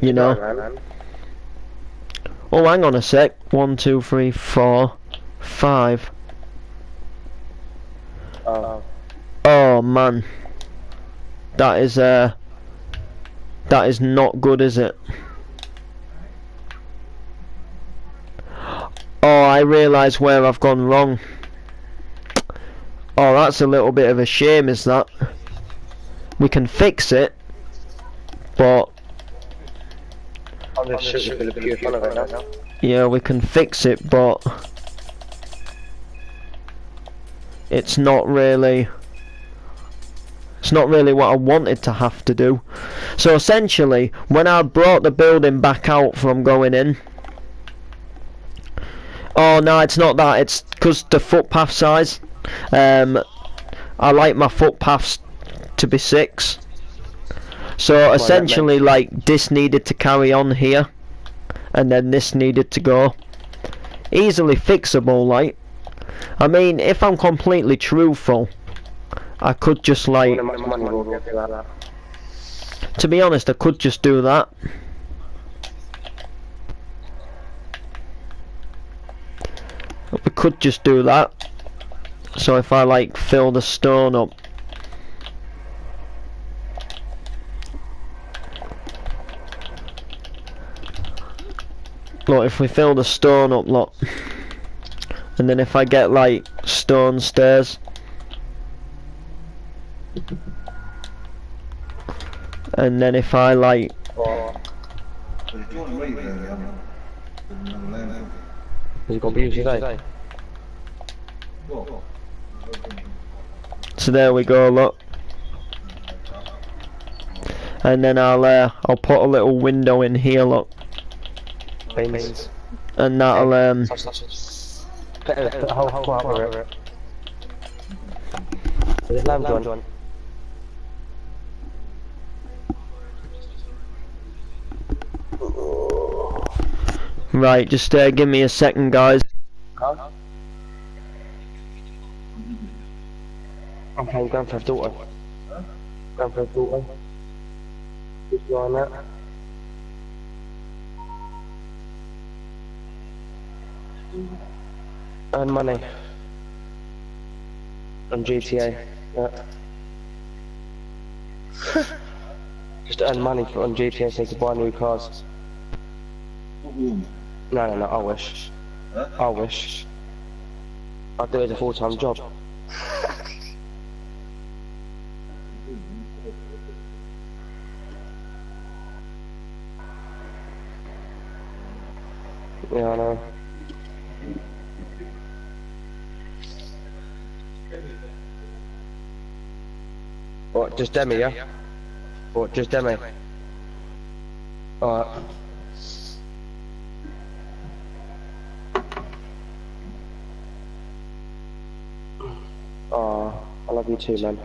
you know. Oh, hang on a sec. 1, 2, 3, 4, 5. Oh man, that is not good, is it? Oh, I realise where I've gone wrong. Oh, that's a little bit of a shame, is that? We can fix it, but I'm just shooting for the pure fun of it now. Yeah, we can fix it, but it's not really what I wanted to have to do. So essentially, when I brought the building back out from going in, oh no, it's not that, it's because the footpath size. I like my footpaths to be 6. So essentially, like, this needed to carry on here, and then this needed to go. Easily fixable, like. I mean, if I'm completely truthful, I could just, like, to be honest, I could just do that. We could just do that. So if I, like, fill the stone up, look, if we fill the stone up, look, and then if I get, like, stone stairs, and then if I, like, so there we go, look, and then I'll put a little window in here, look, and that'll right, just give me a second, guys. I'm playing Grand Theft Auto. Grand Theft Auto. Just go on that. Earn money. On GTA. Yeah. Just earn money on GTA so to buy new cars. No, I wish. I wish. I'd do it as a full-time job. Yeah, I know. What, just demi, yeah? What, just demi? Alright. Oh, I love you too, man.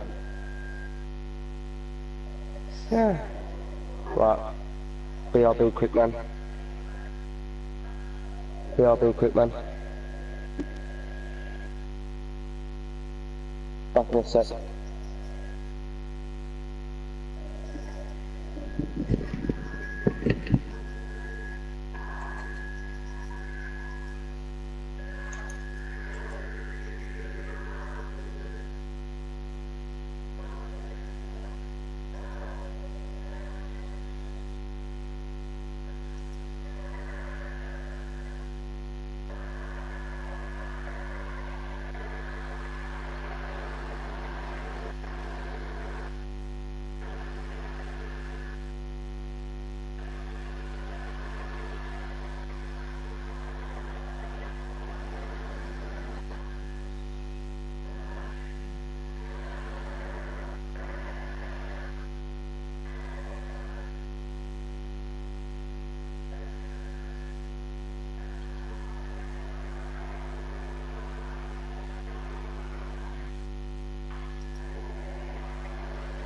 Yeah. Right. BRB quick, man. BRB quick, man. Back in a sec.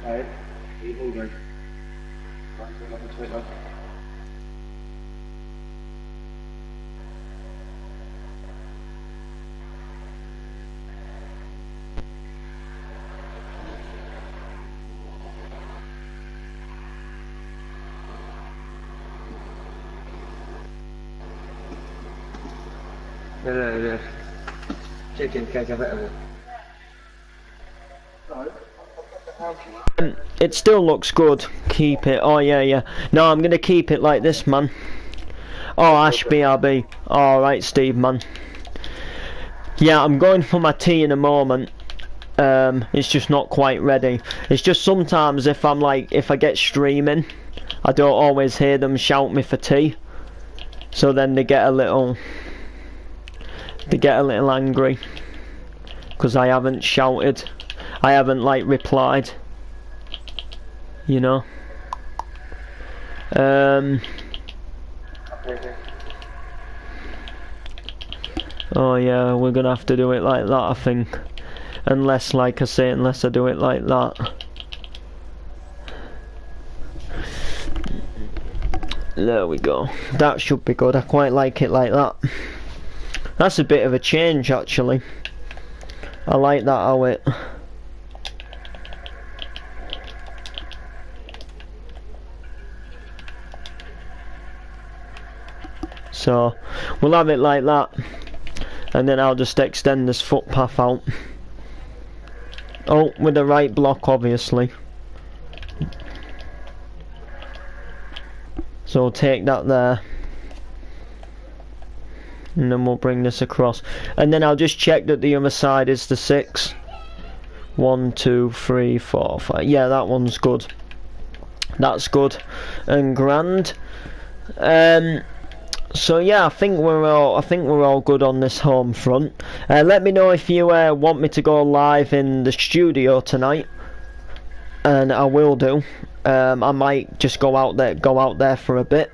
Alright, you hold on. Đây. Chicken cake available. It still looks good. Keep it. Oh yeah. No, I'm gonna keep it like this, man. Oh, Ash BRB. Alright, Steve, man. Yeah, I'm going for my tea in a moment. It's just not quite ready. It's just sometimes if I get streaming, I don't always hear them shout me for tea. So then they get a little angry because I haven't shouted, I haven't like replied, you know. Oh yeah, we're gonna have to do it like that, I think. Unless, like I say, unless I do it like that. There we go. That should be good. I quite like it like that. That's a bit of a change, actually. I like that how it... So, we'll have it like that. And then I'll just extend this footpath out. Oh, with the right block, obviously. So we'll take that there. And then we'll bring this across. And then I'll just check that the other side is the 6. 1, 2, 3, 4, 5. Yeah, that one's good. That's good and grand. So yeah, I think we're all good on this home front. Let me know if you want me to go live in the studio tonight, and I will do. I might just go out there for a bit,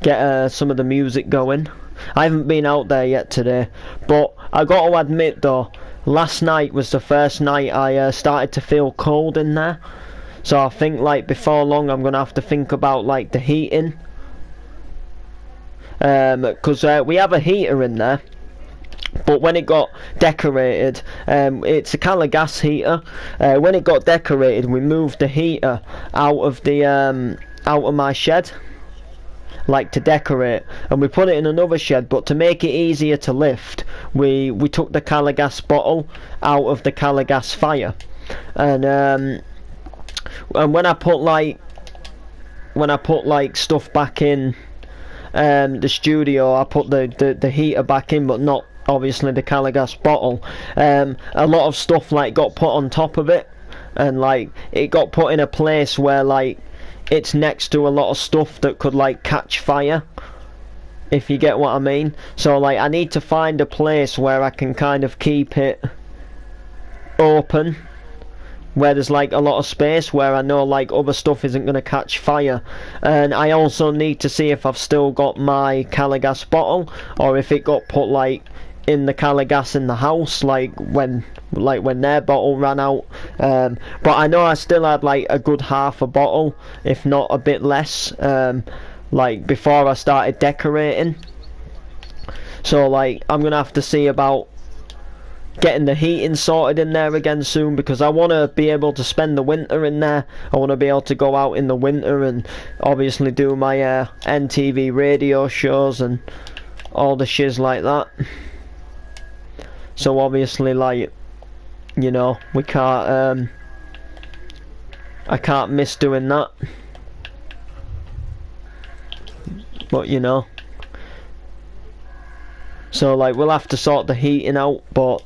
get some of the music going. I haven't been out there yet today, but I got to admit though, last night was the first night I started to feel cold in there. So I think like before long I'm gonna have to think about like the heating. Because we have a heater in there, but when it got decorated, it's a kind of gas heater. When it got decorated, we moved the heater out of my shed, like to decorate, and we put it in another shed. But to make it easier to lift, we took the Calagas bottle out of the Calagas fire, and when I put like stuff back in. The studio, I put the heater back in, but not obviously the Calagas bottle. A lot of stuff like got put on top of it, and like it got put in a place where like it's next to a lot of stuff that could like catch fire, if you get what I mean. So like I need to find a place where I can kind of keep it open, where there's like a lot of space, where I know like other stuff isn't going to catch fire. And I also need to see if I've still got my Calagas bottle, or if it got put like in the Calagas in the house, like when their bottle ran out. But I know I still had like a good half a bottle, if not a bit less, like before I started decorating. So like I'm gonna have to see about getting the heating sorted in there again soon, because I want to be able to spend the winter in there. I want to be able to go out in the winter and obviously do my NTV radio shows and all the shiz like that. So obviously, like, you know, we can't I can't miss doing that, but you know, so like we'll have to sort the heating out, but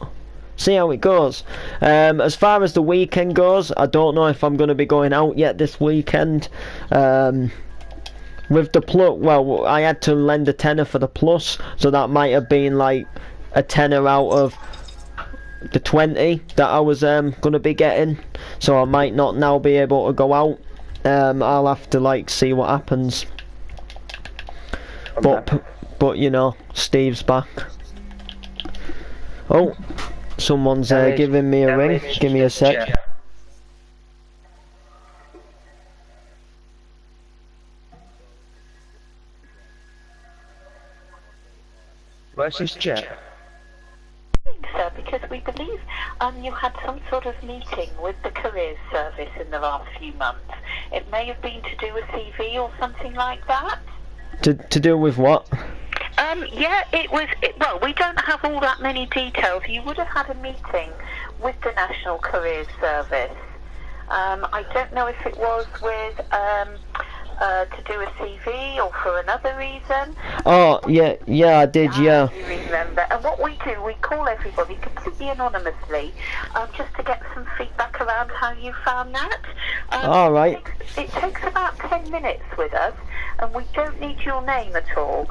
see how it goes. As far as the weekend goes, I don't know if I'm going to be going out yet this weekend. With the plus, well, I had to lend a tenner for the plus, so that might have been like a tenner out of the 20 that I was going to be getting. So I might not now be able to go out. I'll have to like see what happens. But you know, Steve's back. Oh. Someone's giving me a ring. Give me a sec. Where's his jet? Sir, because we believe you had some sort of meeting with the careers service in the last few months. It may have been to do with CV or something like that. To do with what? Yeah, well, we don't have all that many details. You would have had a meeting with the National Careers Service. I don't know if it was with to do a CV or for another reason. Oh, yeah, I did, yeah. You remember. And what we do, we call everybody completely anonymously, just to get some feedback around how you found that. All right. It takes about 10 minutes with us, and we don't need your name at all.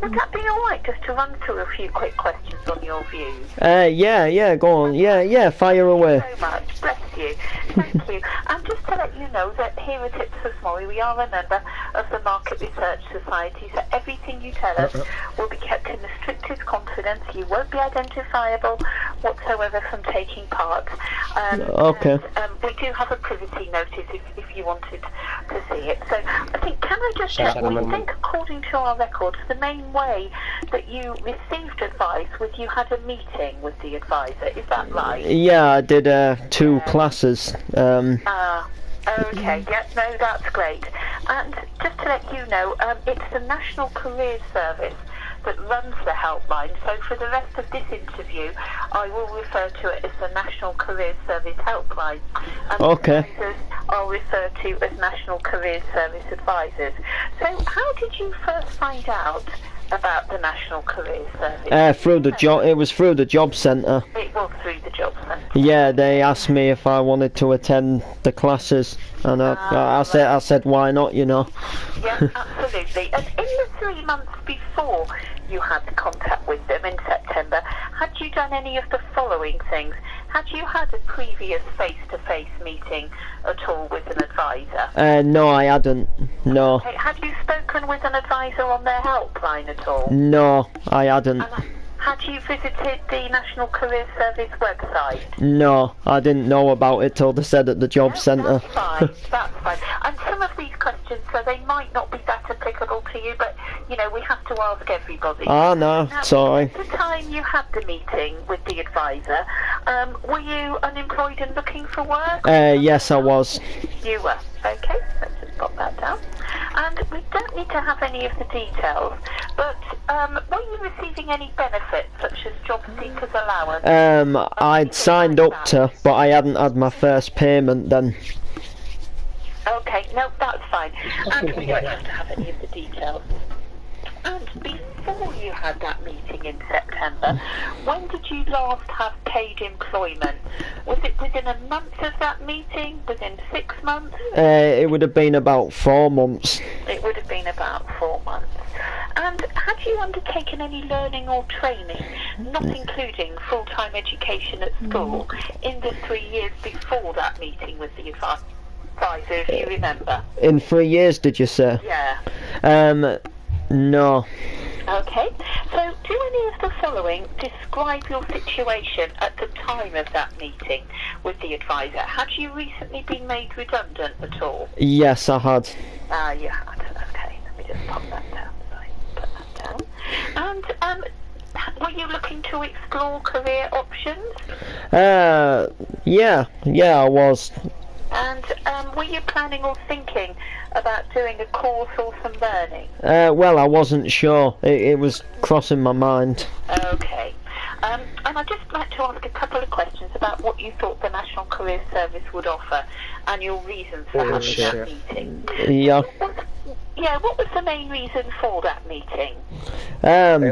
Would that be alright, just to run through a few quick questions on your views? Yeah, go on. Yeah, fire away. Thank you so much. Bless you. Thank you. And just to let you know that here at Ipsos Mori, we are a member of the Market Research Society, so everything you tell us will be kept in the strictest confidence. You won't be identifiable whatsoever from taking part. Okay. And, we do have a privacy notice if you wanted to see it. So I think, can I just check, we think according to our records, the main way that you received advice was you had a meeting with the advisor, is that right? Yeah, I did 2 classes. Okay, yeah, no, that's great. And just to let you know, it's the National Careers Service that runs the helpline, so for the rest of this interview, I will refer to it as the National Careers Service Helpline. And okay. advisors I'll refer to as National Careers Service Advisors. So how did you first find out about the National Careers Service? Through the job. It was through the job centre. It was through the job centre. Yeah, they asked me if I wanted to attend the classes, and I said why not, you know. Yeah, absolutely. And in the 3 months before you had the contact with them in September, had you done any of the following things? Had you had a previous face-to-face meeting at all with an advisor? No, I hadn't. No. Okay. Had you spoken with an advisor on their helpline at all? No, I hadn't. And had you visited the National Careers Service website? No, I didn't know about it till they said at the job centre. That's fine, that's fine. And some of these questions, so they might not be that applicable to you, but, you know, we have to ask everybody. Ah, no, now, sorry. at the time you had the meeting with the advisor, were you unemployed and looking for work? Yes, I was. You were. Okay, let's just pop that down. And we don't need to have any of the details, but were you receiving any benefits, such as job seekers allowance? I'd signed up to, but I hadn't had my first payment then. Okay, no, that's fine. And we don't have to have any of the details. And before you had that meeting in September, when did you last have paid employment? Was it within a month of that meeting? Within 6 months? It would have been about 4 months. It would have been about 4 months. And had you undertaken any learning or training, not including full-time education at school, in the 3 years before that meeting with the advisor, if you remember? In 3 years, did you say? Yeah. No. Okay, so do any of the following describe your situation at the time of that meeting with the advisor? Had you recently been made redundant at all? Yes, I had. You had. Okay, let me just pop that down. Sorry, put that down. And were you looking to explore career options? Yeah, I was. And were you planning or thinking about doing a course or some learning? Well, I wasn't sure. It was crossing my mind. Okay. And I'd just like to ask a couple of questions about what you thought the National Careers Service would offer and your reasons for having that meeting. Yeah. What was the main reason for that meeting?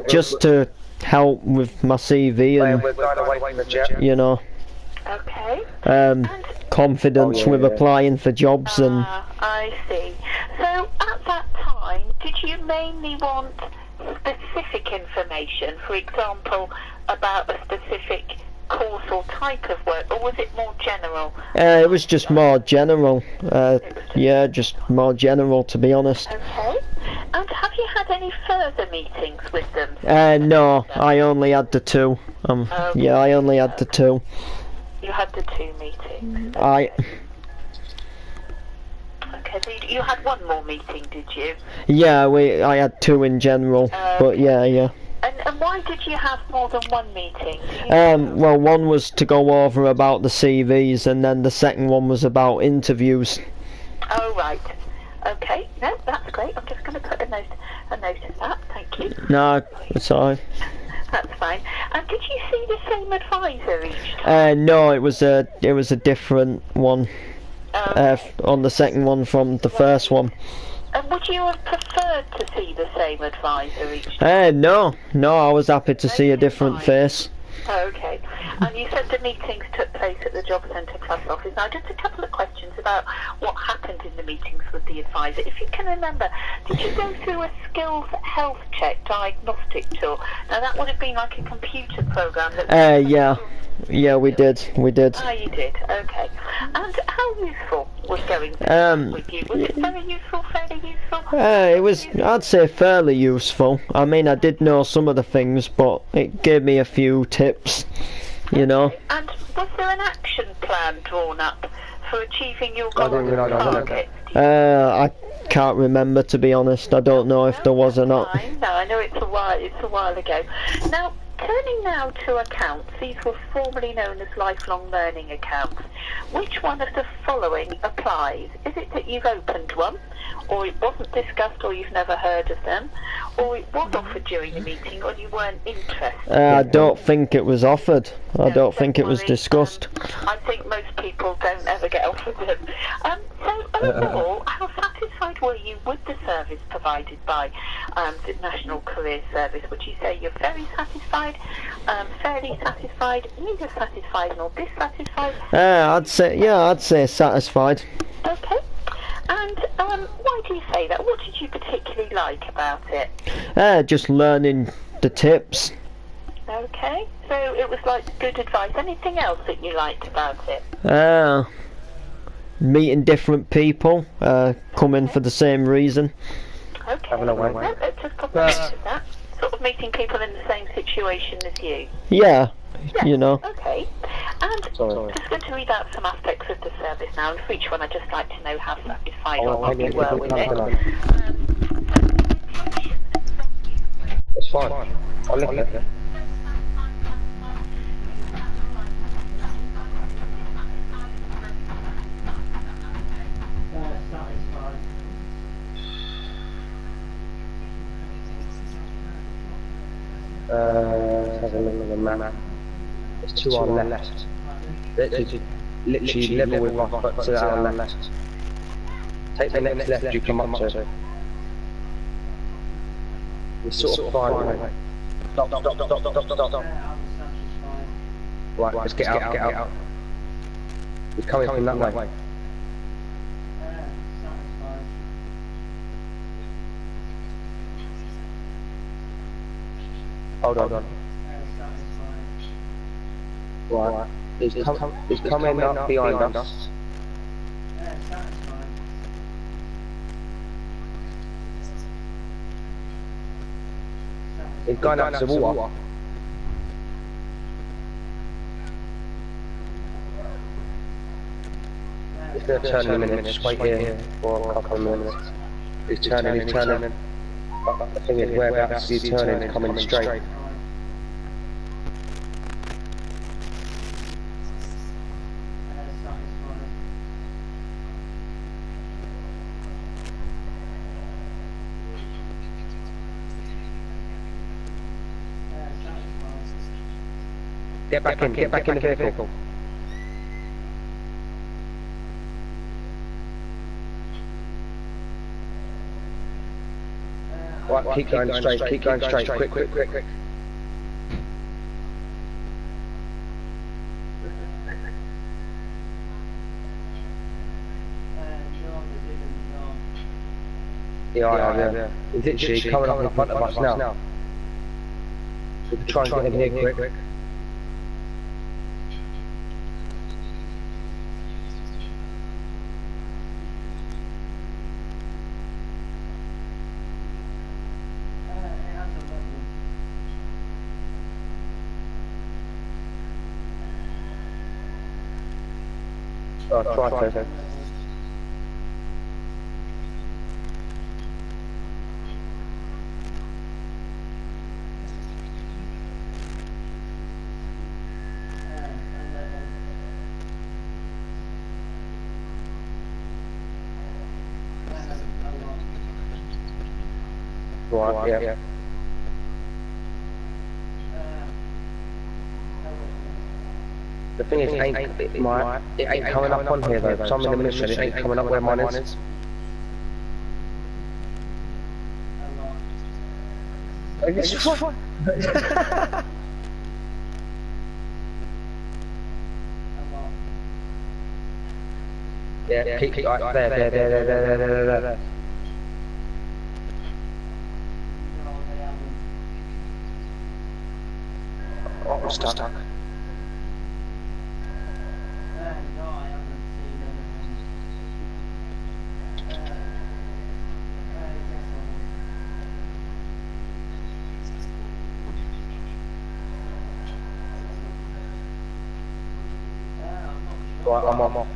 Just to help with my CV and, you know. Okay. Confidence with applying for jobs and... I see. So at that time, did you mainly want specific information, for example, about a specific course or type of work, or was it more general? It was just more general. Yeah, just more general, to be honest. Okay. And have you had any further meetings with them? No, I only had the 2. Yeah, I only had the 2. You had the 2 meetings. Okay, so you had one more meeting, did you? Yeah, I had 2 in general, but yeah. And why did you have more than one meeting? Well, one was to go over about the CVs, and then the second one was about interviews. Oh, right. Okay, no, that's great. I'm just going to put a note of that. Thank you. No, it's alright. That's fine. And did you see the same advisor each time? No, it was a different one. On the second one from the first one. And would you have preferred to see the same advisor each time? No, I was happy to see a different face. Okay. And you said the meetings took place at the Job Centre Plus office. Now, just a couple of questions about what happened in the meetings with the advisor. If you can remember, did you go through a skills health check diagnostic tool? Now, that would have been like a computer program that... Yeah. Yeah, we did. Ah, you did. Okay. And how useful was going through with you? Was it very useful, fairly useful? It was, I'd say, fairly useful. I mean, I did know some of the things, but it gave me a few tips, you know. And was there an action plan drawn up for achieving your goals and targets? I can't remember, to be honest. I don't know if there was or not. No, I know it's a while ago. Now, turning now to accounts, these were formerly known as lifelong learning accounts. Which one of the following applies? Is it that you've opened one, or it wasn't discussed, or you've never heard of them, or it was offered during the meeting, or you weren't interested? I don't think it was offered. I don't think it was discussed. I think most people don't ever get offered them. So overall, how satisfied were you with the service provided by the National Career Service? Would you say you're very satisfied, fairly satisfied, neither satisfied nor dissatisfied? I'd say satisfied. Okay. And why do you say that? What did you particularly like about it? Just learning the tips. Okay. So it was like good advice. Anything else that you liked about it? Meeting different people, coming for the same reason. Okay. Having a wank. No, just complimented that. Sort of meeting people in the same situation as you. Yeah, you know. Okay. And just going to read out some aspects of the service now, and for each one I'd just like to know how satisfied or happy you were with it. It's fine. I'll look at it. Let's have a look at the map. There's two on the left. Literally level with us, but to our left. Take the next left you come up to. We're sort of far away. Stop. Right, let's get out. We're coming from that way. Hold on. Right, he's coming up behind us. He's going up to the water. He's going to turn in a minute, just wait here for a couple of minutes. He's turning. But the thing is, whereabouts is he turning, coming straight. Get back in the vehicle. Right, keep going straight, quick. Yeah. He's literally coming up in front of us now. So we can try and get in here quick. Try to. Right, yeah. The thing is, it ain't coming up on here though. Some of the mission, it ain't coming up where mine is. Yeah, peek right there. Oh, I'm stuck. Right, I'm off.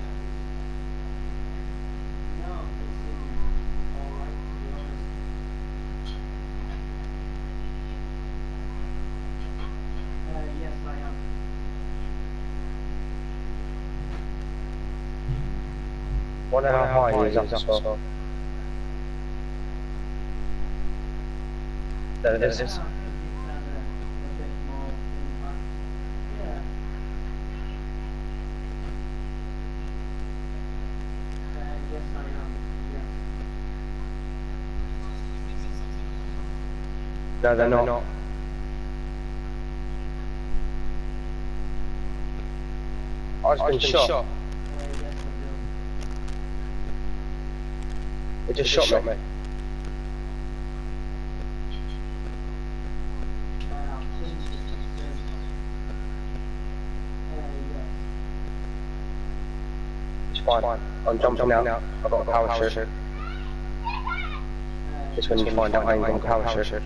Wonder how high he is up so. There it is. No, they're not. I've been shot. They just shot me. It's fine. I'm jumping out. I've got a parachute. It's when you find out I ain't got a parachute.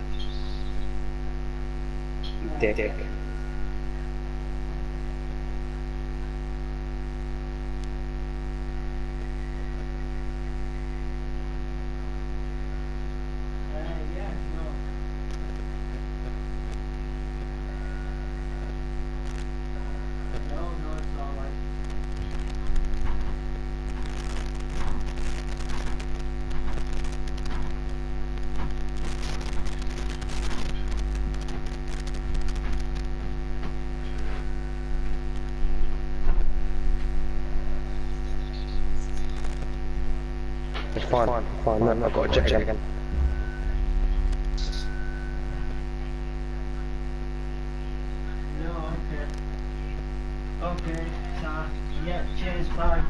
You dick. It's fine. No, I've got a jet again. No, okay. Okay, yeah, cheers, bye.